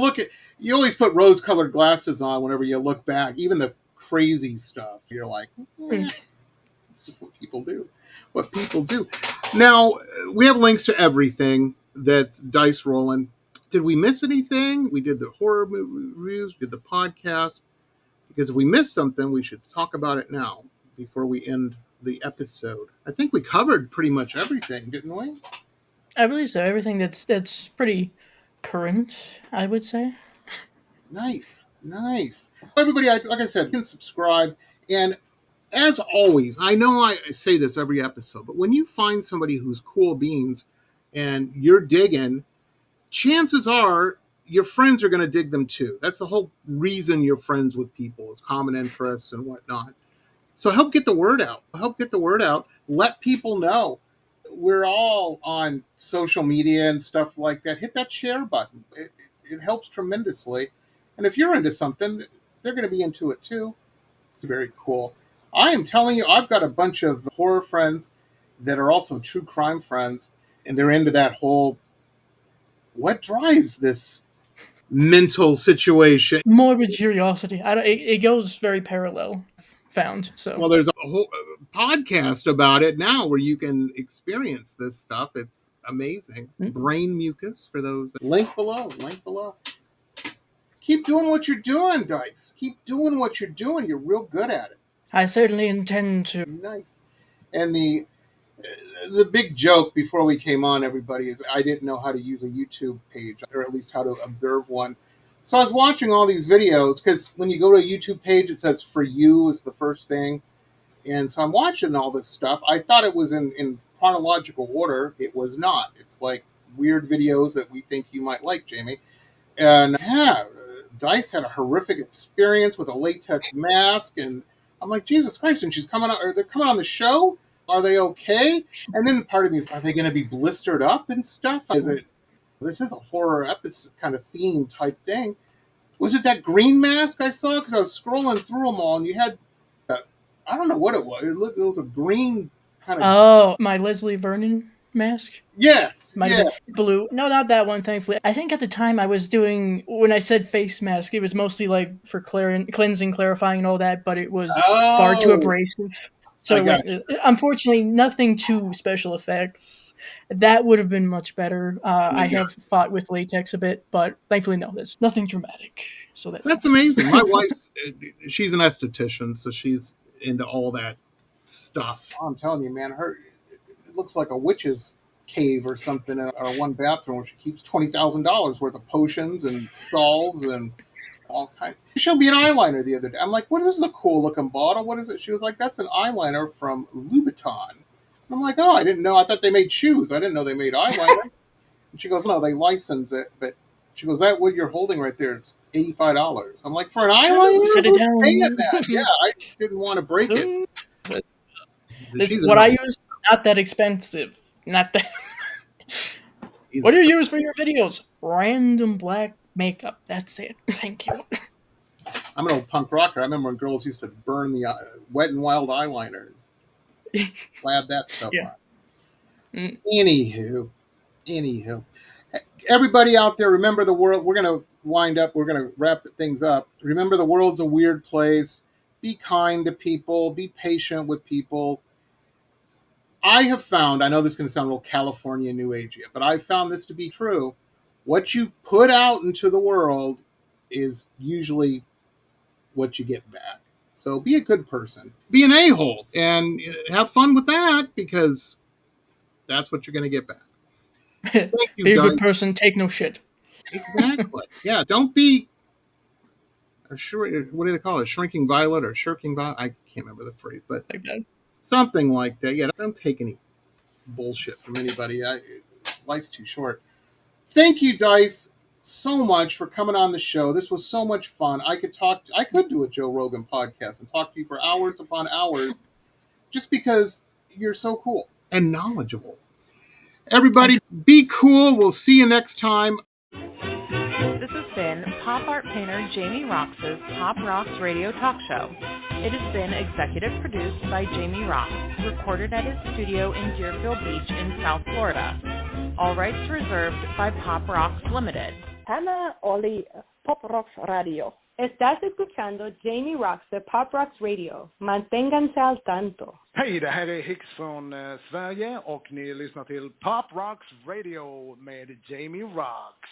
always put rose-colored glasses on whenever you look back, even the crazy stuff. You're like, it's just what people do. What people do. Now we have links to everything that's Dice Rollen. Did we miss anything? We did the horror movie reviews, did the podcast. Because if we missed something, we should talk about it now before we end the episode. I think we covered pretty much everything, didn't we? I believe so. Everything that's pretty current, I would say. Nice. Everybody, like I said, can subscribe. And as always, I know I say this every episode, but when you find somebody who's cool beans and you're digging, chances are your friends are going to dig them too. That's the whole reason you're friends with people, is common interests and whatnot. So help get the word out. Let people know. We're all on social media and stuff like that. Hit that share button. It helps tremendously. And if you're into something, they're going to be into it too. It's very cool. I am telling you, I've got a bunch of horror friends that are also true crime friends, and they're into that whole, what drives this mental situation? Morbid curiosity. It goes very parallel. Found. So well, there's a whole podcast about it now where you can experience this stuff. It's amazing. Brain mucus for those. Link below. Keep doing what you're doing, Dice. Keep doing what you're doing. You're real good at it. I certainly intend to. Nice. And the big joke before we came on, everybody, is I didn't know how to use a YouTube page, or at least how to observe one. So I was watching all these videos, because when you go to a YouTube page, it says "for you" is the first thing. And so I'm watching all this stuff. I thought it was in chronological order. It was not. It's like weird videos that we think you might like, Jamie. And Dice had a horrific experience with a latex mask. And I'm like, Jesus Christ. And she's coming out, or they're coming on the show. Are they okay? And then part of me is, are they going to be blistered up and stuff? This is a horror episode kind of theme type thing. Was it that green mask I saw? Because I was scrolling through them all, and you had, I don't know what it was. It was a green kind of. Oh, my Leslie Vernon mask. Yes, Might have yeah. been blue. No, not that one, thankfully. I think at the time I was doing, when I said face mask, it was mostly like for cleansing, clarifying, and all that, but it was far too Oh, abrasive. So I it got went, unfortunately, nothing too special effects. That would have been much better. I you. have fought with latex a bit, but thankfully, no, there's nothing dramatic. So that's That's nice. amazing. My wife's, she's an esthetician, so she's into all that stuff. I'm telling you, man, it looks like a witch's cave or something in our one bathroom where she keeps $20,000 worth of potions and salves and all kinds. She showed me an eyeliner the other day. I'm like, "What? This is a cool looking bottle. What is it?" She was like, "That's an eyeliner from Louboutin." I'm like, "Oh, I didn't know. I thought they made shoes. I didn't know they made eyeliner." And she goes, "No, they license it, but." She goes, "That what you're holding right there is $85." I'm like, "For an eyeliner? Set it Who's paying that?" Yeah, down. I didn't want to break it. This, She's a what I nerd. use, not that expensive. Not that. He's What do a, you use for your videos? Random black makeup. That's it. Thank you. I'm an old punk rocker. I remember when girls used to burn the Wet and Wild eyeliner and lab that stuff Yeah. on. Mm. Anywho, everybody out there, remember the world. We're going to wind up. We're going to wrap things up. Remember the world's a weird place. Be kind to people. Be patient with people. I have found, I know this is going to sound a little California New Agey, but I've found this to be true. What you put out into the world is usually what you get back. So be a good person. Be an a-hole and have fun with that because that's what you're going to get back. Thank you, Be a good Doug. person. Take no shit. Exactly. Yeah, don't be what do they call it? A shrinking violet or shirking violet? I can't remember the phrase, but Like that. something like that. Yeah, don't take any bullshit from anybody. Life's too short. Thank you, Dice, so much for coming on the show. This was so much fun. I could do a Joe Rogan podcast and talk to you for hours upon hours just because you're so cool and knowledgeable. Everybody, be cool. We'll see you next time. This has been pop art painter Jamie Roxx's Pop Roxx Radio Talk Show. It has been executive produced by Jamie Roxx, recorded at his studio in Deerfield Beach in South Florida. All rights reserved by Pop Roxx Limited. Hannah Oli, Pop Roxx Radio. Estás escuchando Jamie Roxx de Pop Roxx Radio. Manténganse al tanto. Hej, det här är Hicks från Sverige och ni lyssnar till Pop Roxx Radio med Jamie Roxx.